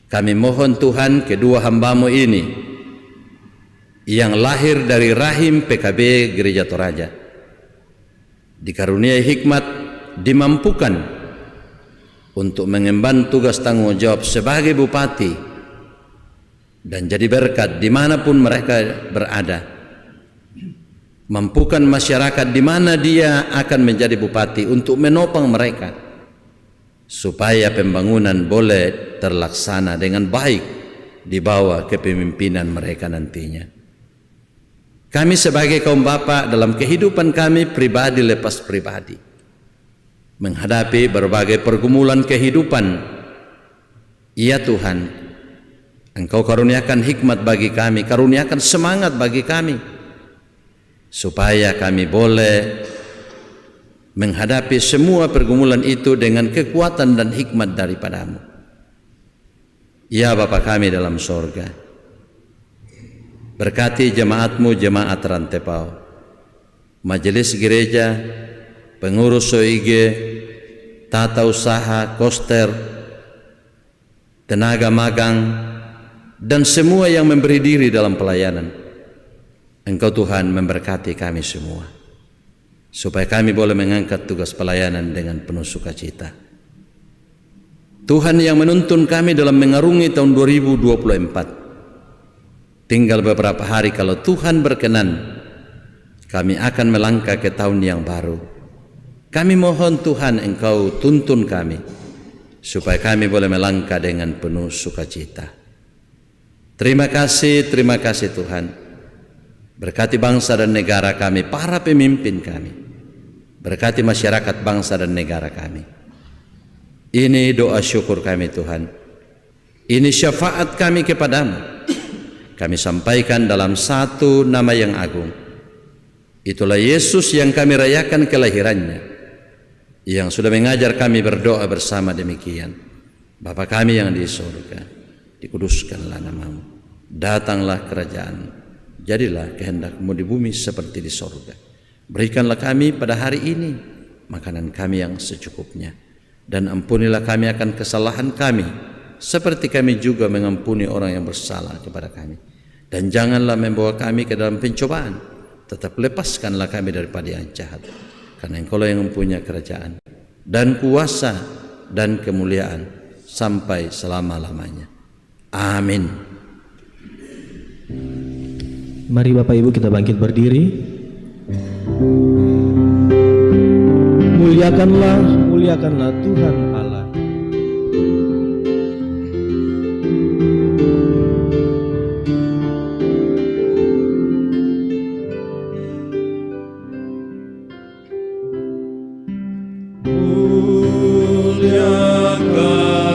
Kami mohon Tuhan kedua hamba-Mu ini yang lahir dari rahim PKB Gereja Toraja dikaruniai hikmat, dimampukan untuk mengemban tugas tanggung jawab sebagai bupati dan jadi berkat dimanapun mereka berada. Mampukan masyarakat di mana dia akan menjadi bupati untuk menopang mereka, supaya pembangunan boleh terlaksana dengan baik di bawah kepemimpinan mereka nantinya. Kami sebagai kaum bapa dalam kehidupan kami pribadi lepas pribadi, menghadapi berbagai pergumulan kehidupan, ya Tuhan, Engkau karuniakan hikmat bagi kami, karuniakan semangat bagi kami, supaya kami boleh menghadapi semua pergumulan itu dengan kekuatan dan hikmat daripada-Mu. Ya Bapa kami dalam sorga, berkati jemaat-Mu, jemaat Rantepao, majelis gereja, pengurus OIG, tata usaha, koster, tenaga magang, dan semua yang memberi diri dalam pelayanan. Engkau Tuhan memberkati kami semua, supaya kami boleh mengangkat tugas pelayanan dengan penuh sukacita. Tuhan yang menuntun kami dalam mengarungi tahun 2024. Tinggal beberapa hari, kalau Tuhan berkenan, kami akan melangkah ke tahun yang baru. Kami mohon Tuhan Engkau tuntun kami, supaya kami boleh melangkah dengan penuh sukacita. Terima kasih Tuhan. Berkati bangsa dan negara kami, para pemimpin kami. Berkati masyarakat bangsa dan negara kami. Ini doa syukur kami Tuhan. Ini syafaat kami kepada-Mu. Kami sampaikan dalam satu nama yang agung. Itulah Yesus yang kami rayakan kelahirannya, yang sudah mengajar kami berdoa bersama demikian. Bapa kami yang di surga, dikuduskanlah nama-Mu. Datanglah kerajaan-Mu. Jadilah kehendak-Mu di bumi seperti di sorga. Berikanlah kami pada hari ini makanan kami yang secukupnya, dan ampunilah kami akan kesalahan kami, seperti kami juga mengampuni orang yang bersalah kepada kami. Dan janganlah membawa kami ke dalam pencobaan, tetap lepaskanlah kami daripada yang jahat, karena Engkau yang mempunyai kerajaan dan kuasa dan kemuliaan sampai selama-lamanya. Amin. Mari Bapak Ibu kita bangkit berdiri. Muliakanlah Tuhan Allah. Muliakanlah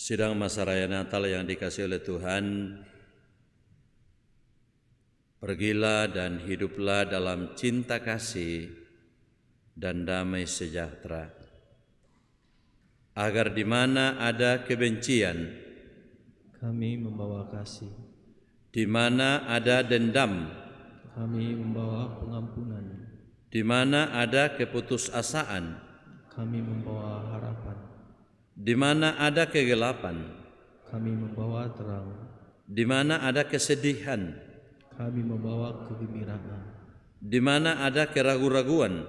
Sidang masa raya Natal yang dikasihi oleh Tuhan, pergilah dan hiduplah dalam cinta kasih dan damai sejahtera, agar di mana ada kebencian, Kami membawa kasih. di mana ada dendam, Kami membawa pengampunan. di mana ada keputusasaan, Kami membawa harapan. di mana ada kegelapan, Kami membawa terang. di mana ada kesedihan, Kami membawa kegembiraan. di mana ada keraguan-raguan,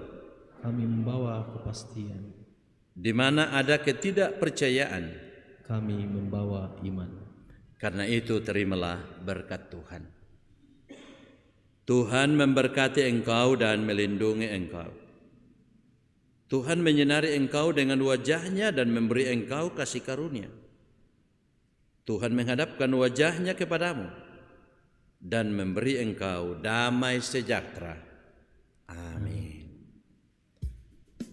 Kami membawa kepastian. di mana ada ketidakpercayaan. Kami membawa iman. Karena itu terimalah berkat Tuhan. Tuhan memberkati engkau dan melindungi engkau. Tuhan menyinari engkau dengan wajah-Nya dan memberi engkau kasih karunia. Tuhan menghadapkan wajah-Nya kepadamu dan memberi engkau damai sejahtera. Amin.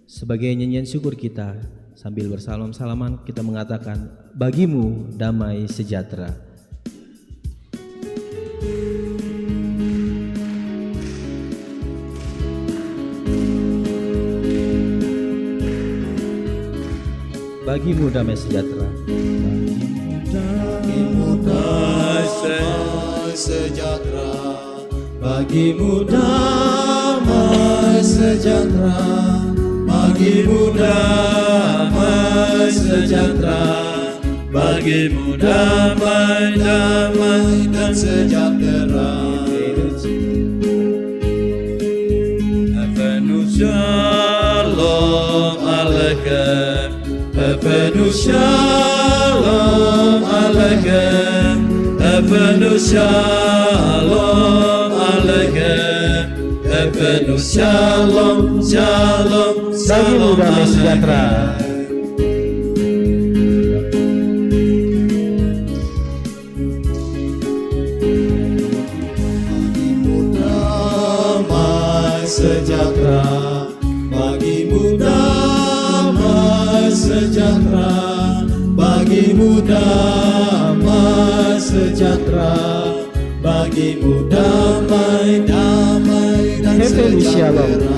Sebagai nyanyian syukur kita, sambil bersalam-salaman kita mengatakan, bagimu damai sejahtera. Bagimu damai sejahtera. Bagimu damai sejahtera, bagimu damai sejahtera, bagimu damai sejahtera, bagimu damai dan sejahtera. Penuh shalom alaikum, penuh shalom alaikum, penuh shalom alaikum, penuh shalom, shalom, Bagimu damai sejahtera. Sejahtera, bagimu damai sejahtera, bagimu damai sejahtera, bagimu damai dan sejahtera.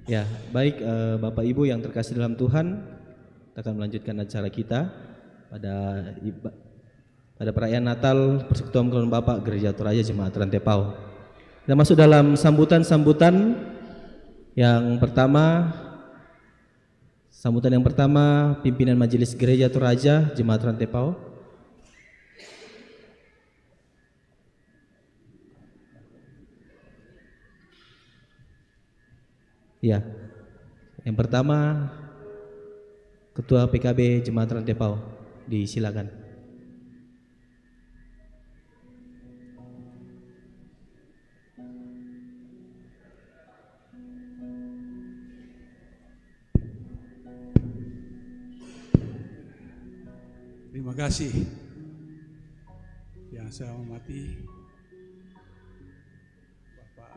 Ya, baik Bapak Ibu yang terkasih dalam Tuhan, kita akan melanjutkan acara kita pada perayaan Natal Persekutuan Kalung Bapak Gereja Toraja Jemaat Rantepao. Kita masuk dalam sambutan yang pertama. Sambutan yang pertama, pimpinan Majelis Gereja Toraja Jemaat Rantepao. Ya, yang pertama Ketua PKB Jemaat Rantepao, disilakan. Terima kasih yang saya hormati Bapak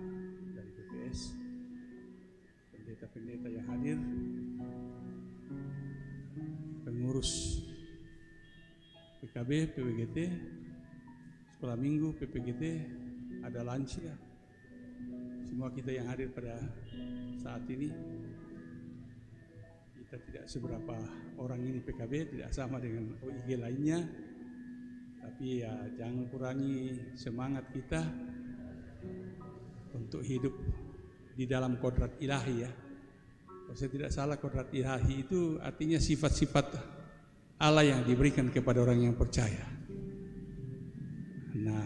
dari PPS, pendeta-pendeta yang hadir, pengurus PKB, PWGT, sekolah minggu, PPGT, ada lansia, semua kita yang hadir pada saat ini. Kita tidak seberapa orang ini PKB, tidak sama dengan OIG lainnya, tapi ya jangan kurangi semangat kita untuk hidup di dalam kodrat ilahi ya. Kalau saya tidak salah, kodrat ilahi itu artinya sifat-sifat Allah yang diberikan kepada orang yang percaya. Nah,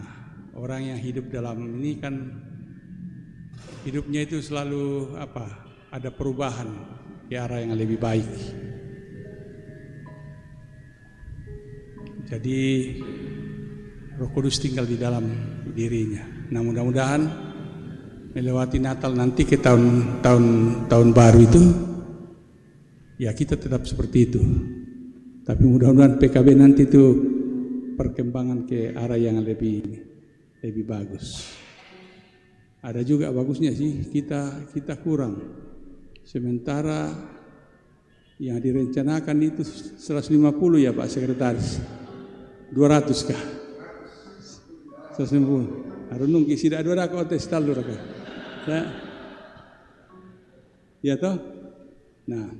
orang yang hidup dalam ini kan hidupnya itu selalu ada perubahan ke arah yang lebih baik. Jadi Roh Kudus tinggal di dalam dirinya. Nah, mudah-mudahan melewati Natal nanti ke tahun baru itu ya kita tetap seperti itu. Tapi mudah-mudahan PKB nanti itu perkembangan ke arah yang lebih bagus. Ada juga bagusnya sih, kita kurang. Sementara yang direncanakan itu 150 ya Pak Sekretaris. 200 kah? 150. Harus nunggu sida 200 kau testal 200 kah? Ya toh? Nah,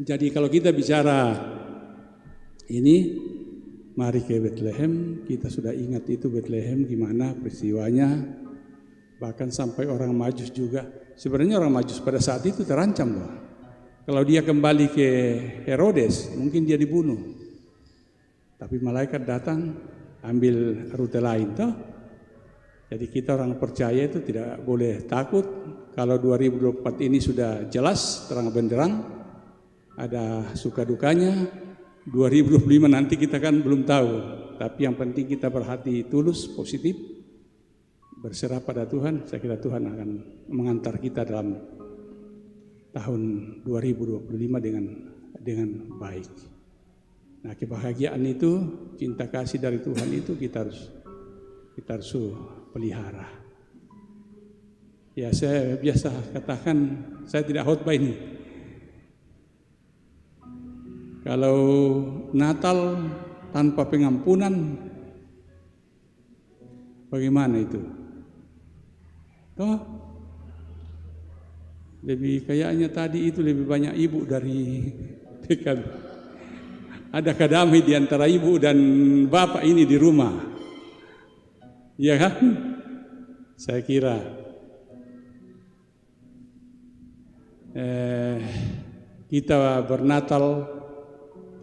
jadi kalau kita bicara ini, mari ke Bethlehem. Kita sudah ingat itu Bethlehem gimana peristiwanya. Bahkan sampai orang Majus juga. Sebenarnya orang Majus pada saat itu terancam loh. Kalau dia kembali ke Herodes, mungkin dia dibunuh. Tapi malaikat datang ambil rute lain toh. Jadi kita orang percaya itu tidak boleh takut. Kalau 2024 ini sudah jelas terang benderang, ada suka dukanya. 2025 nanti kita kan belum tahu. Tapi yang penting kita berhati tulus, positif, berserah pada Tuhan. Saya kira Tuhan akan mengantar kita dalam tahun 2025 dengan baik. Nah, kebahagiaan itu, cinta kasih dari Tuhan itu kita harus pelihara. Ya, saya biasa katakan, saya tidak khotbah ini. Kalau Natal tanpa pengampunan, bagaimana itu? Toh, lebih kayaknya tadi itu lebih banyak ibu dari PKB. Adakah damai di antara ibu dan bapak ini di rumah? Iya kan? Saya kira kita bernatal,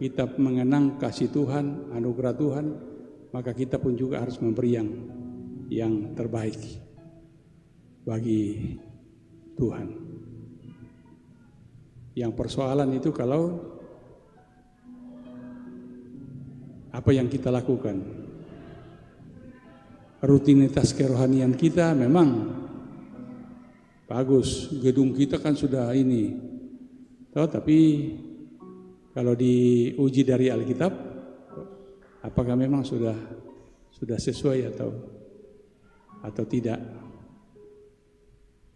kita mengenang kasih Tuhan, anugerah Tuhan, maka kita pun juga harus memberi yang terbaik bagi Tuhan. Yang persoalan itu kalau apa yang kita lakukan, rutinitas kerohanian kita memang bagus. Gedung kita kan sudah ini, tapi kalau diuji dari Alkitab, apakah memang sudah sesuai atau tidak?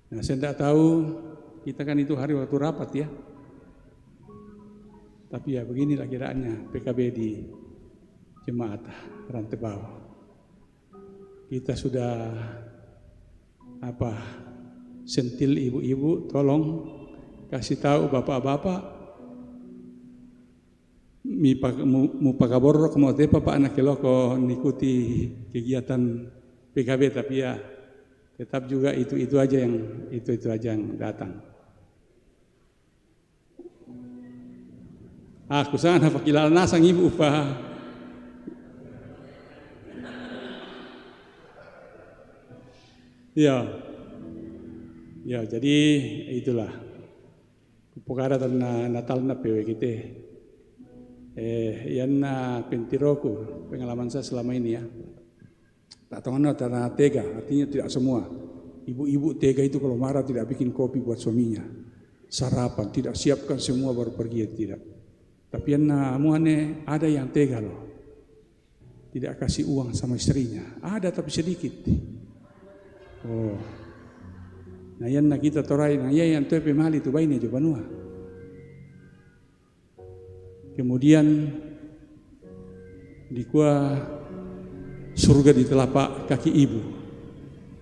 Nah, saya tidak tahu, kita kan itu hari waktu rapat ya. Tapi ya beginilah kiraannya PKB di Jemaat Rantepao. Kita sudah sentil ibu-ibu, tolong kasih tahu bapak-bapak mu pakaborro kemo te papa anak keloko mengikuti kegiatan PKB, tapi ya tetap juga itu aja yang datang. Aku sana pakilala nasang ibu pa. Ya, jadi itulah. Pukara tanah Natal na pewe kita. Yan na pentiroku pengalaman saya selama ini ya. Tak tahu tanah tega, artinya tidak semua. Ibu-ibu tega itu kalau marah tidak bikin kopi buat suaminya. Sarapan tidak siapkan semua baru pergi, tidak. Tapi yang muane ada yang tega loh. Tidak kasih uang sama istrinya. Ada tapi sedikit. Oh. Nah yan na kita torai na yang tuh pemali itu baini aja banua. Kemudian dikua surga di telapak kaki ibu.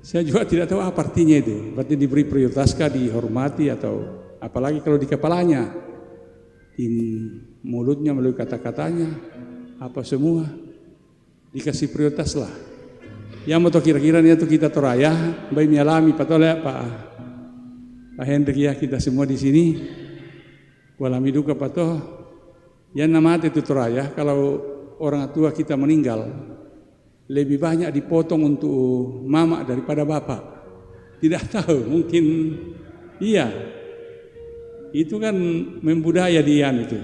Saya juga tidak tahu apa artinya itu. Berarti diberi prioritaskah, dihormati atau apalagi kalau di kepalanya, di mulutnya melalui kata-katanya, apa semua dikasih prioritas lah. Yang mau kira-kira itu kita toraya, baik mialami patoleh Pak Hendrik ya, kita semua di sini walami duka patoh. Yang nama itu toraya, kalau orang tua kita meninggal lebih banyak dipotong untuk mama daripada bapak. Tidak tahu, mungkin iya. Itu kan membudaya dia itu.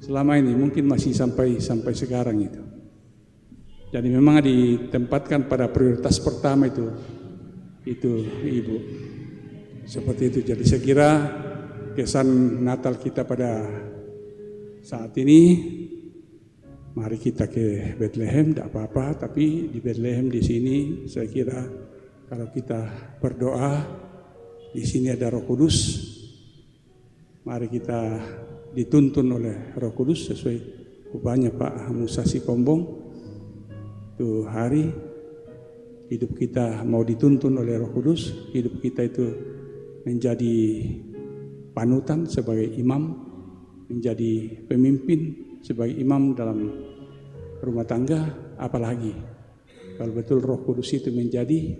Selama ini mungkin masih sampai sekarang itu. Jadi memang ditempatkan pada prioritas pertama itu ibu. Seperti itu. Jadi saya kira kesan Natal kita pada saat ini, mari kita ke Bethlehem, tidak apa-apa. Tapi di Bethlehem di sini, saya kira kalau kita berdoa, di sini ada Roh Kudus. Mari kita dituntun oleh Roh Kudus sesuai upahnya Pak Musa Sikombong. Itu hari hidup kita mau dituntun oleh Roh Kudus, hidup kita itu menjadi panutan sebagai imam, menjadi pemimpin sebagai imam dalam rumah tangga, apalagi kalau betul Roh Kudus itu menjadi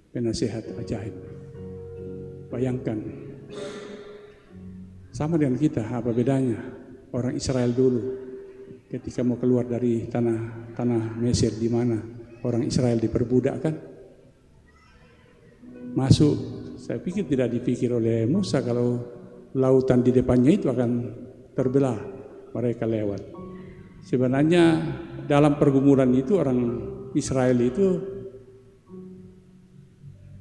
penasehat ajaib. Bayangkan, sama dengan kita, apa bedanya orang Israel dulu ketika mau keluar dari tanah Mesir, di mana orang Israel diperbudak kan, masuk. Saya pikir tidak dipikir oleh Musa kalau lautan di depannya itu akan terbelah, mereka lewat. Sebenarnya dalam pergumulan itu orang Israel itu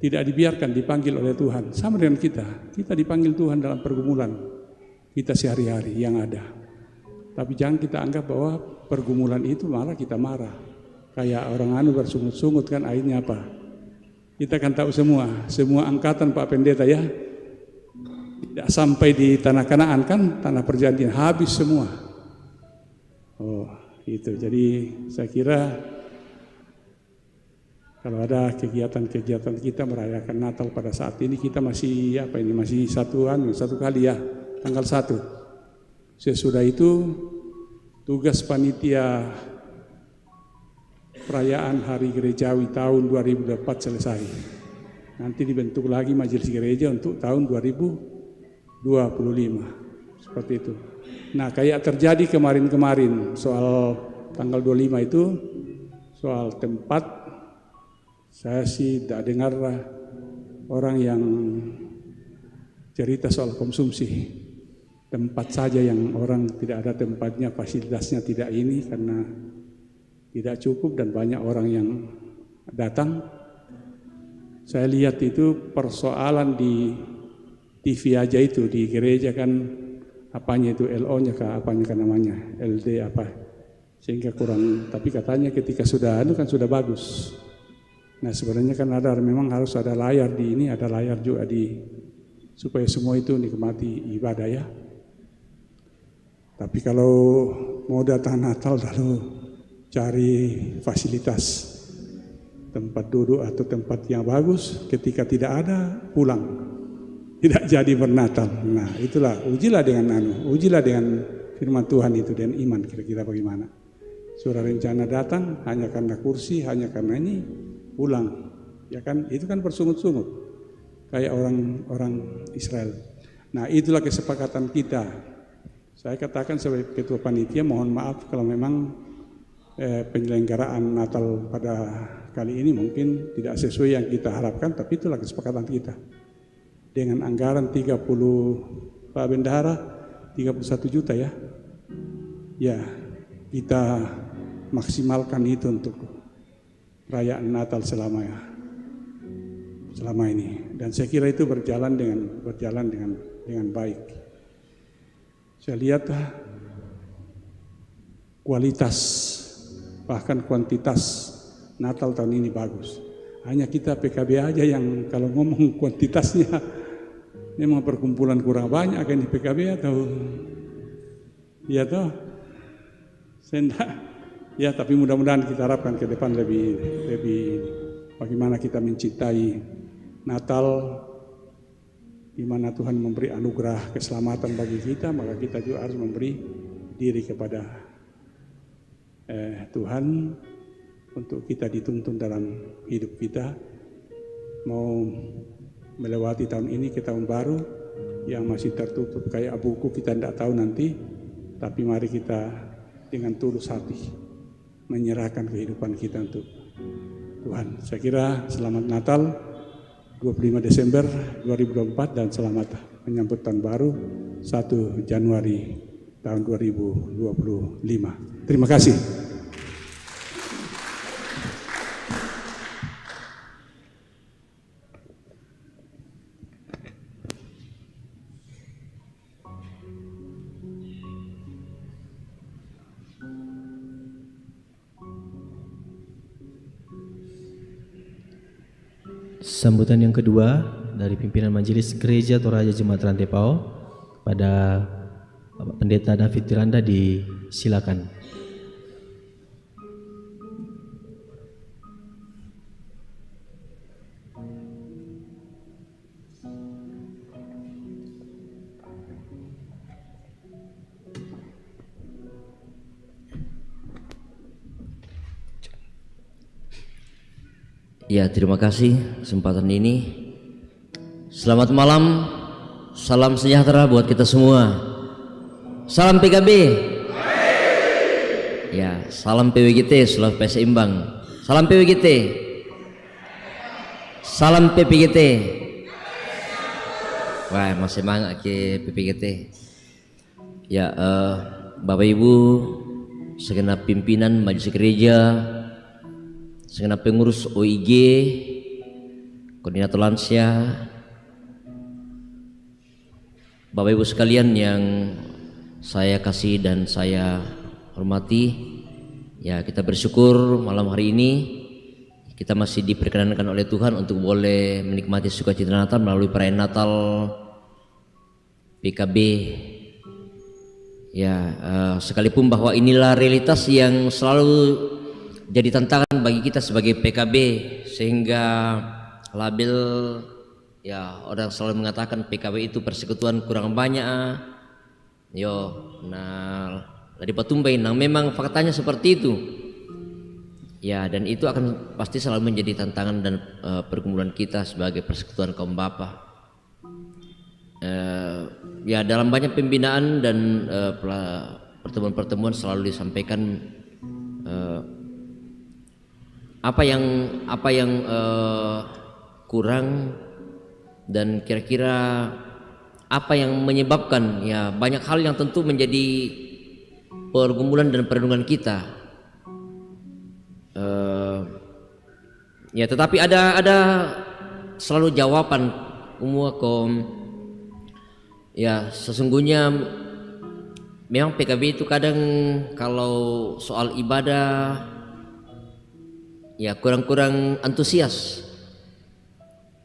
tidak dibiarkan dipanggil oleh Tuhan. Sama dengan kita dipanggil Tuhan dalam pergumulan kita sehari-hari yang ada. Tapi jangan kita anggap bahwa pergumulan itu malah kita marah. Kayak orang bersungut-sungut kan, akhirnya apa? Kita kan tahu semua angkatan Pak Pendeta ya, tidak sampai di tanah Kanaan kan, tanah perjanjian, habis semua. Oh itu, jadi saya kira kalau ada kegiatan-kegiatan kita merayakan Natal pada saat ini, kita masih masih satu kali ya, tanggal 1. Sesudah itu tugas panitia perayaan Hari Gerejawi tahun 2024 selesai. Nanti dibentuk lagi majelis gereja untuk tahun 2025. Seperti itu. Nah, kayak terjadi kemarin soal tanggal 25 itu, soal tempat, saya sih tidak dengar orang yang cerita soal konsumsi. Tempat saja yang orang tidak ada tempatnya, fasilitasnya tidak ini karena tidak cukup dan banyak orang yang datang. Saya lihat itu persoalan di TV aja itu, di gereja kan apanya itu LO-nya kah, apanya kan namanya, LD apa, sehingga kurang. Tapi katanya ketika sudah kan sudah bagus. Nah sebenarnya kan memang harus ada layar di ini, ada layar juga supaya semua itu nikmati ibadah ya. Tapi kalau mau datang Natal lalu cari fasilitas tempat duduk atau tempat yang bagus, ketika tidak ada pulang. tidak jadi bernatal. Nah, itulah ujilah dengan firman Tuhan itu dan iman, kira-kira bagaimana. Surah rencana datang hanya karena kursi, hanya karena ini pulang. Ya kan, itu kan bersungut-sungut kayak orang Israel. Nah, itulah kesepakatan kita. Saya katakan sebagai ketua panitia, mohon maaf kalau memang penyelenggaraan Natal pada kali ini mungkin tidak sesuai yang kita harapkan, tapi itulah kesepakatan kita. Dengan anggaran 30 Pak Bendahara 31 juta ya. Ya, kita maksimalkan itu untuk perayaan Natal selama ini. Dan saya kira itu berjalan dengan baik. Saya lihat kualitas bahkan kuantitas Natal tahun ini bagus. Hanya kita PKB aja yang kalau ngomong kuantitasnya memang perkumpulan kurang banyak kan di PKB atau ya toh. Ya, tapi mudah-mudahan kita harapkan ke depan lebih bagaimana kita mencintai Natal, di mana Tuhan memberi anugerah keselamatan bagi kita, maka kita juga harus memberi diri kepada Tuhan untuk kita dituntun dalam hidup kita. Mau melewati tahun ini ke tahun baru yang masih tertutup kayak buku, kita tidak tahu nanti, tapi mari kita dengan tulus hati menyerahkan kehidupan kita untuk Tuhan. Saya kira selamat Natal 25 Desember 2024 dan selamat menyambut tahun baru 1 Januari tahun 2025. Terima kasih. Sambutan yang kedua dari pimpinan Majelis Gereja Toraja Jemaat Rantepao pada Bapak Pendeta David Tiranda, disilakan. Ya, terima kasih kesempatan ini. Selamat malam, salam sejahtera buat kita semua. Salam PKB. Ya, salam PWGT, Sulawesi Seimbang. Salam PWGT. Salam PPGT. Wah, masih semangat ke PPGT. Ya, Bapak Ibu, segenap pimpinan Majelis Gereja, segenap pengurus OIG, koordinator lansia, Bapak Ibu sekalian yang saya kasih dan saya hormati, ya kita bersyukur malam hari ini kita masih diperkenankan oleh Tuhan untuk boleh menikmati sukacita Natal melalui perayaan Natal PKB. Ya, sekalipun bahwa inilah realitas yang selalu jadi tantangan bagi kita sebagai PKB, sehingga label ya orang selalu mengatakan PKB itu persekutuan kurang banyak. Nah dari Patumbai, nah memang faktanya seperti itu. Ya, dan itu akan pasti selalu menjadi tantangan dan pergumulan kita sebagai persekutuan kaum bapa. Ya, dalam banyak pembinaan dan pertemuan-pertemuan selalu disampaikan apa yang kurang dan kira-kira apa yang menyebabkan, ya banyak hal yang tentu menjadi pergumulan dan perenungan kita. Ya, tetapi ada selalu jawaban umuakom. Ya, sesungguhnya memang PKB itu kadang kalau soal ibadah ya kurang antusias.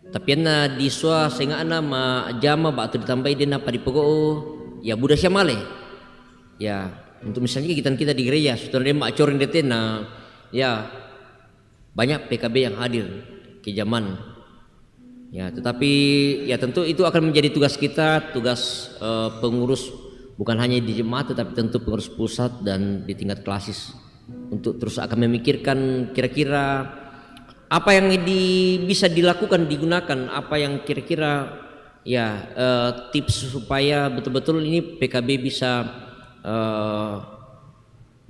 Tapi na di sua sehingga ana ma jama batu ditambah dia apa di pokok ya budak siamale. Ya, untuk misalnya kita di gereja setelah mak corin detena ya banyak PKB yang hadir ke zaman. Ya, tetapi ya tentu itu akan menjadi tugas kita, tugas pengurus bukan hanya di jemaat tetapi tentu pengurus pusat dan di tingkat klasis untuk terus akan memikirkan kira-kira apa yang bisa dilakukan, digunakan, apa yang kira-kira ya tips supaya betul-betul ini PKB bisa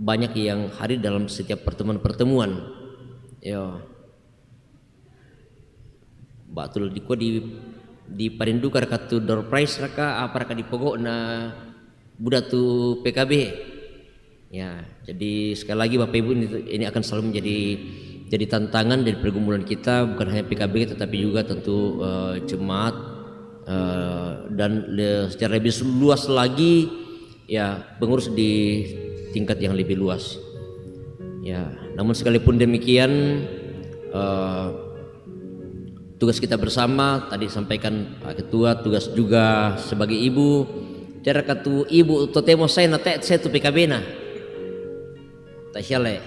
banyak yang hadir dalam setiap pertemuan-pertemuan. Ya. Batul di parindukan katu door prize raka apa raka di pokok na budak tu PKB. Ya, jadi sekali lagi Bapak Ibu ini akan selalu jadi tantangan dari pergumulan kita, bukan hanya PKB tetapi juga tentu jemaat dan secara lebih luas lagi ya pengurus di tingkat yang lebih luas. Ya, namun sekalipun demikian tugas kita bersama tadi sampaikan Pak Ketua, tugas juga sebagai ibu. Cara katu ibu totemo saya tu PKB na. Tak syale.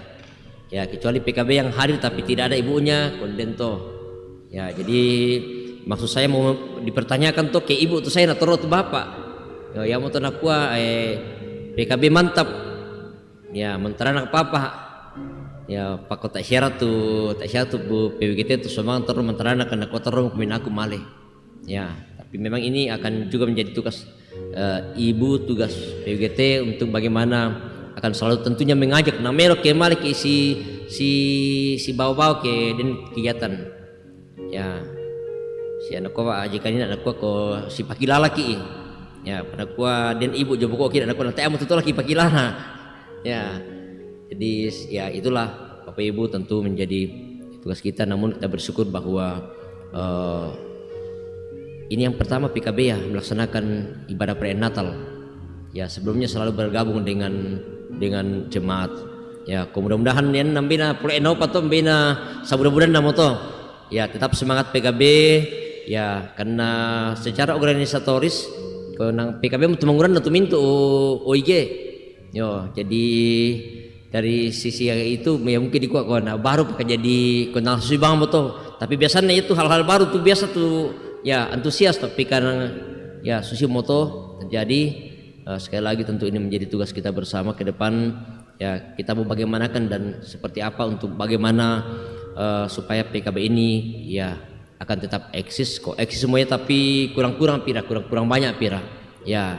Ya kecuali PKB yang hadir tapi tidak ada ibunya kondento. Ya jadi maksud saya mau dipertanyakan tuh ke ibu tuh saya na turut bapak. Ya mau tuh nakua PKB mantap. Ya mentera nak papa. Ya pakot tak syarat tu bu PWGT tu semua terus menterana karena kota rom kumin aku malih. Ya tapi memang ini akan juga menjadi tugas ibu, tugas PWGT untuk bagaimana akan selalu tentunya mengajak namero ke malih ke si bawa-bawa ke dan kegiatan. Ya si anak ko jika ini anak ko si pakilala ki. Ya anak ko dan ibu jobo ko kira anak ko nanti amu tutul lagi pakilala. Ya jadi ya itulah Bapak Ibu tentu menjadi tugas kita, namun kita bersyukur bahwa ini yang pertama PKB ya melaksanakan ibadah perayaan Natal. Ya sebelumnya selalu bergabung dengan jemaat. Ya mudah-mudahan yang nambina pula enopa to mbina sabudan-budan namo to. Ya tetap semangat PKB ya karena secara organisatoris kenang PKB temanguran untuk mintu OIG. Yo jadi dari sisi itu ya mungkin dikuat kona baru pakai jadi kenal subang betul, tapi biasanya itu hal-hal baru tuh biasa tuh ya antusias, tapi karena ya susi moto terjadi sekali lagi tentu ini menjadi tugas kita bersama ke depan ya kita mau bagaimanakan dan seperti apa untuk bagaimana supaya PKB ini ya akan tetap eksis semuanya tapi kurang banyak pira ya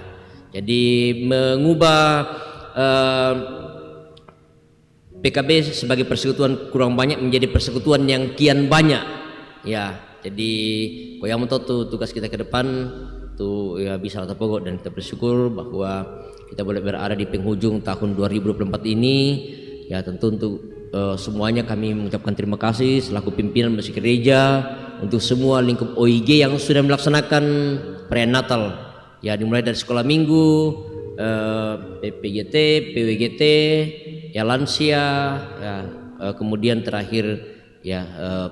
jadi mengubah PKB sebagai persekutuan kurang banyak menjadi persekutuan yang kian banyak ya jadi koyam tuh tugas kita ke depan tuh ya bisa atau pokok dan kita bersyukur bahwa kita boleh berada di penghujung tahun 2024 ini ya tentu untuk semuanya kami mengucapkan terima kasih selaku pimpinan Masjid Gereja untuk semua lingkup OIG yang sudah melaksanakan perayaan Natal ya dimulai dari sekolah minggu PPGT, PWGT, ya lansia, ya, kemudian terakhir ya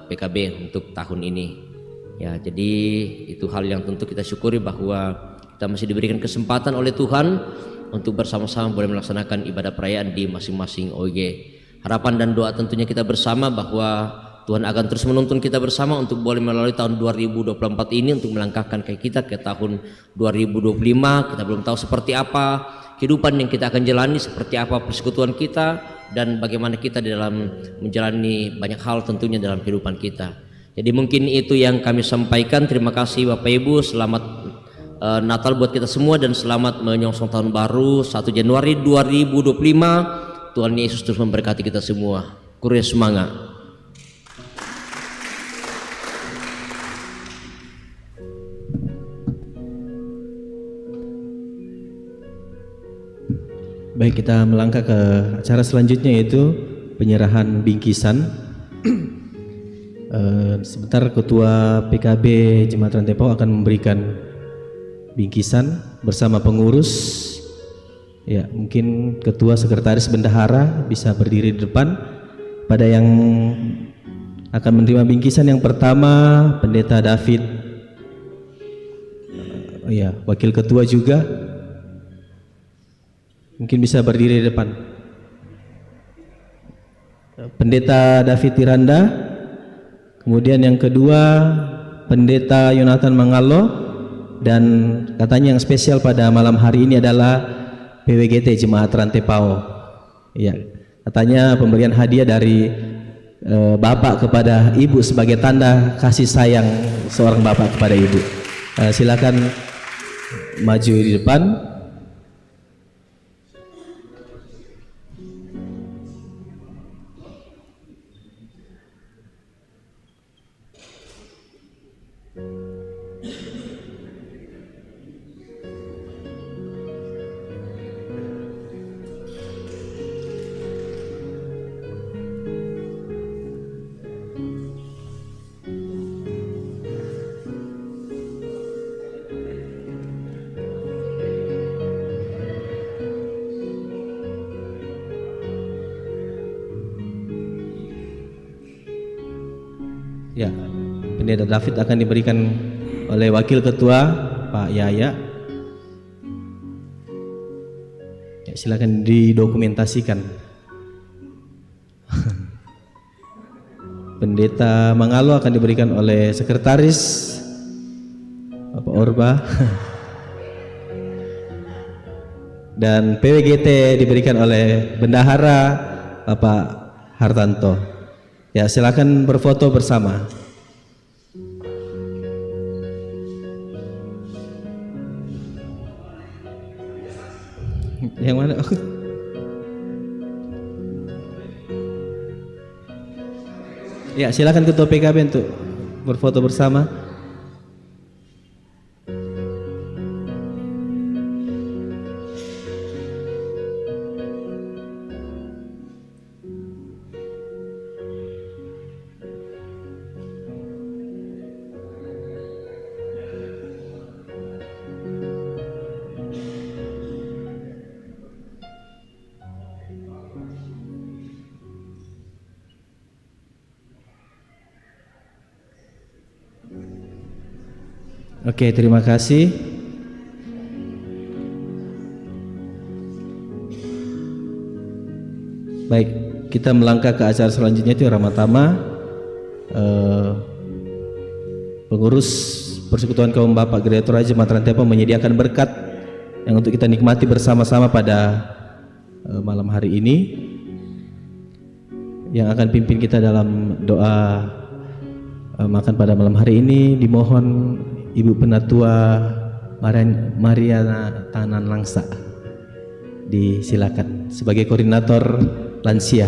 PKB untuk tahun ini. Ya, jadi itu hal yang tentu kita syukuri bahwa kita masih diberikan kesempatan oleh Tuhan untuk bersama-sama boleh melaksanakan ibadah perayaan di masing-masing OIG. Harapan dan doa tentunya kita bersama bahwa Tuhan akan terus menuntun kita bersama untuk boleh melalui tahun 2024 ini untuk melangkahkan kaki kita ke tahun 2025. Kita belum tahu seperti apa kehidupan yang kita akan jalani, seperti apa persekutuan kita dan bagaimana kita di dalam menjalani banyak hal tentunya dalam kehidupan kita. Jadi mungkin itu yang kami sampaikan. Terima kasih Bapak Ibu, selamat Natal buat kita semua dan selamat menyongsong tahun baru 1 Januari 2025. Tuhan Yesus terus memberkati kita semua. Kuria semangat. Baik, kita melangkah ke acara selanjutnya yaitu penyerahan bingkisan. Sebentar Ketua PKB Jemaat Rantepau akan memberikan bingkisan bersama pengurus. Ya, mungkin Ketua Sekretaris Bendahara bisa berdiri di depan. Pada yang akan menerima bingkisan yang pertama Pendeta David. Ya, Wakil Ketua juga. Mungkin bisa berdiri di depan. Pendeta David Tiranda. Kemudian yang kedua Pendeta Yonatan Mangalo, dan katanya yang spesial pada malam hari ini adalah PWGT Jemaat Rantepao. Ya, katanya pemberian hadiah dari bapak kepada ibu sebagai tanda kasih sayang seorang bapak kepada ibu. Silakan maju di depan. Ya, Pendeta David akan diberikan oleh Wakil Ketua Pak Yaya. Ya, silakan didokumentasikan. Pendeta Mangalo akan diberikan oleh Sekretaris Bapak Orba. Dan PWGT diberikan oleh Bendahara Bapak Hartanto. Ya, silakan berfoto bersama. Yang mana? Ya, silakan Ketua PKB untuk berfoto bersama. Oke, terima kasih. Baik, kita melangkah ke acara selanjutnya, itu Ramatama. Pengurus Persekutuan Kaum Bapak Gereja Toraja Jemaat Rantepao menyediakan berkat yang untuk kita nikmati bersama-sama pada malam hari ini. Yang akan pimpin kita dalam doa makan pada malam hari ini dimohon Ibu Penatua Mariana Tanan Langsa, disilakan sebagai koordinator lansia.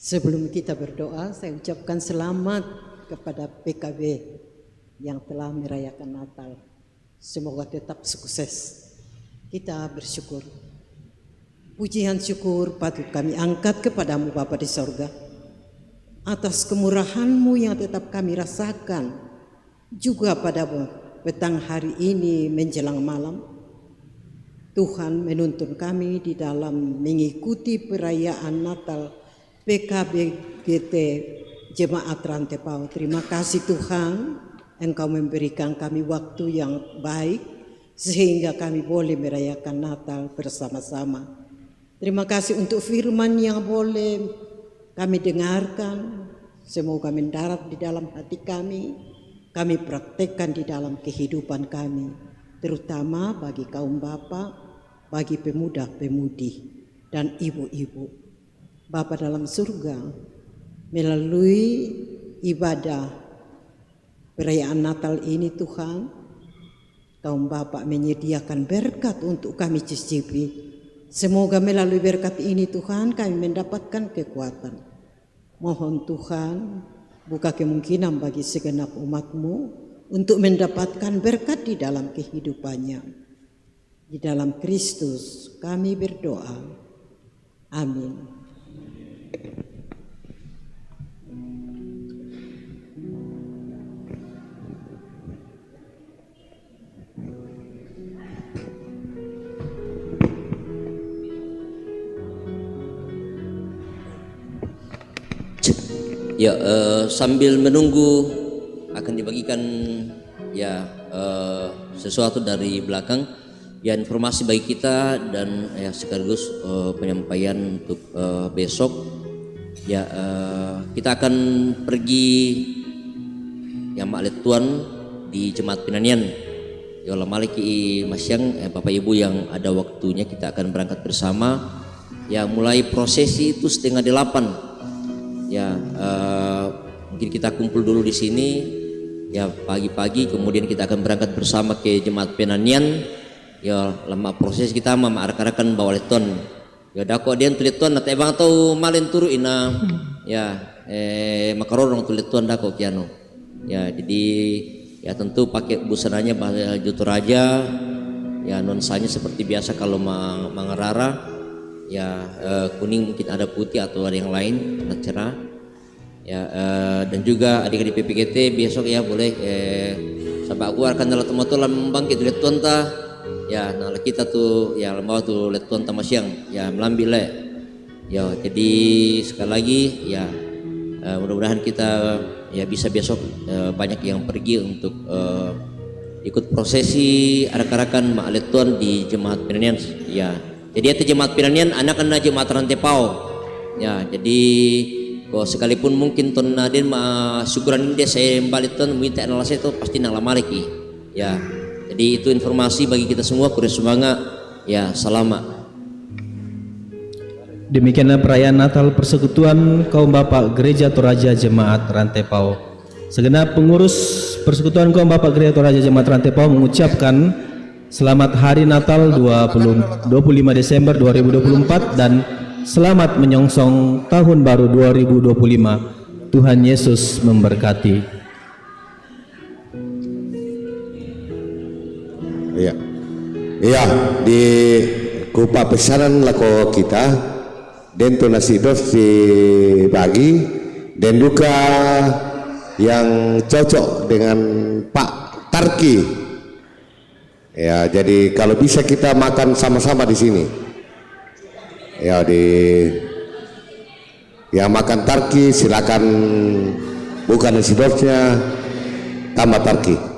Sebelum kita berdoa, saya ucapkan selamat kepada PKB yang telah merayakan Natal. Semoga tetap sukses. Kita bersyukur. Pujian syukur patut kami angkat kepadamu Bapa di sorga, atas kemurahan-Mu yang tetap kami rasakan juga pada petang hari ini menjelang malam. Tuhan menuntun kami di dalam mengikuti perayaan Natal PKBGT Jemaat Rantepao. Terima kasih Tuhan, Engkau memberikan kami waktu yang baik sehingga kami boleh merayakan Natal bersama-sama. Terima kasih untuk firman yang boleh kami dengarkan. Semoga mendarat di dalam hati kami praktekkan di dalam kehidupan kami, terutama bagi kaum bapak, bagi pemuda-pemudi dan ibu-ibu. Bapa dalam surga, melalui ibadah perayaan Natal ini Tuhan, kaum Bapak menyediakan berkat untuk kami cicipi. Semoga melalui berkat ini Tuhan kami mendapatkan kekuatan. Mohon Tuhan buka kemungkinan bagi segenap umat-Mu untuk mendapatkan berkat di dalam kehidupannya. Di dalam Kristus kami berdoa. Amin. Ya, sambil menunggu akan dibagikan ya sesuatu dari belakang, ya informasi bagi kita dan ya sekaligus penyampaian untuk besok. Ya, kita akan pergi ya Mak Tuan di Jemaat Pinanian. Ya Allah maliki masyang Bapak Ibu yang ada waktunya kita akan berangkat bersama. Ya mulai prosesi itu 7:30. Ya mungkin kita kumpul dulu di sini ya pagi-pagi, kemudian kita akan berangkat bersama ke Jemaat Pinanian. Ya lama proses kita mama arek-arekan bawa leton. Ya dako dia tuliton na tebang tau malen turu ina ya makarorong tuliton dako kiano. Ya jadi ya tentu pakai busananya baju Toraja ya nuansanya seperti biasa kalau mangarara. Ya kuning mungkin ada putih atau ada yang lain warna cerah ya, dan juga adik-adik PPKT besok ya boleh sampai aku akan dalam tomato bangkit lihat tuan ta ya nah kita tuh ya lembawa tuh lihat tuan ta masyang ya melambil ya. Jadi sekali lagi ya mudah-mudahan kita ya bisa besok banyak yang pergi untuk ikut prosesi arak-arakan Mak Tuan di Jemaat Pinanian ya. Jadi itu Jemaat Pinanian anak-anak Jemaat Rantepao ya. Jadi kok sekalipun mungkin ton nadin syukuran dia saya balik ton minta analisa itu pasti nang lama lagi ya. Jadi itu informasi bagi kita semua, kurang semangat ya, selamat. Demikianlah perayaan Natal Persekutuan Kaum Bapak Gereja Toraja Jemaat Rantepao. Segenap pengurus Persekutuan Kaum Bapak Gereja Toraja Jemaat Rantepao mengucapkan selamat Hari Natal 25 Desember 2024 dan selamat menyongsong Tahun Baru 2025. Tuhan Yesus memberkati. Iya, iya di kupa pesanan lako kita dento nasi dos dibagi dan juga yang cocok dengan Pak Tarki. Ya, jadi kalau bisa kita makan sama-sama di sini. Ya, makan tarki silakan, bukan nasi dosnya tambah tarki.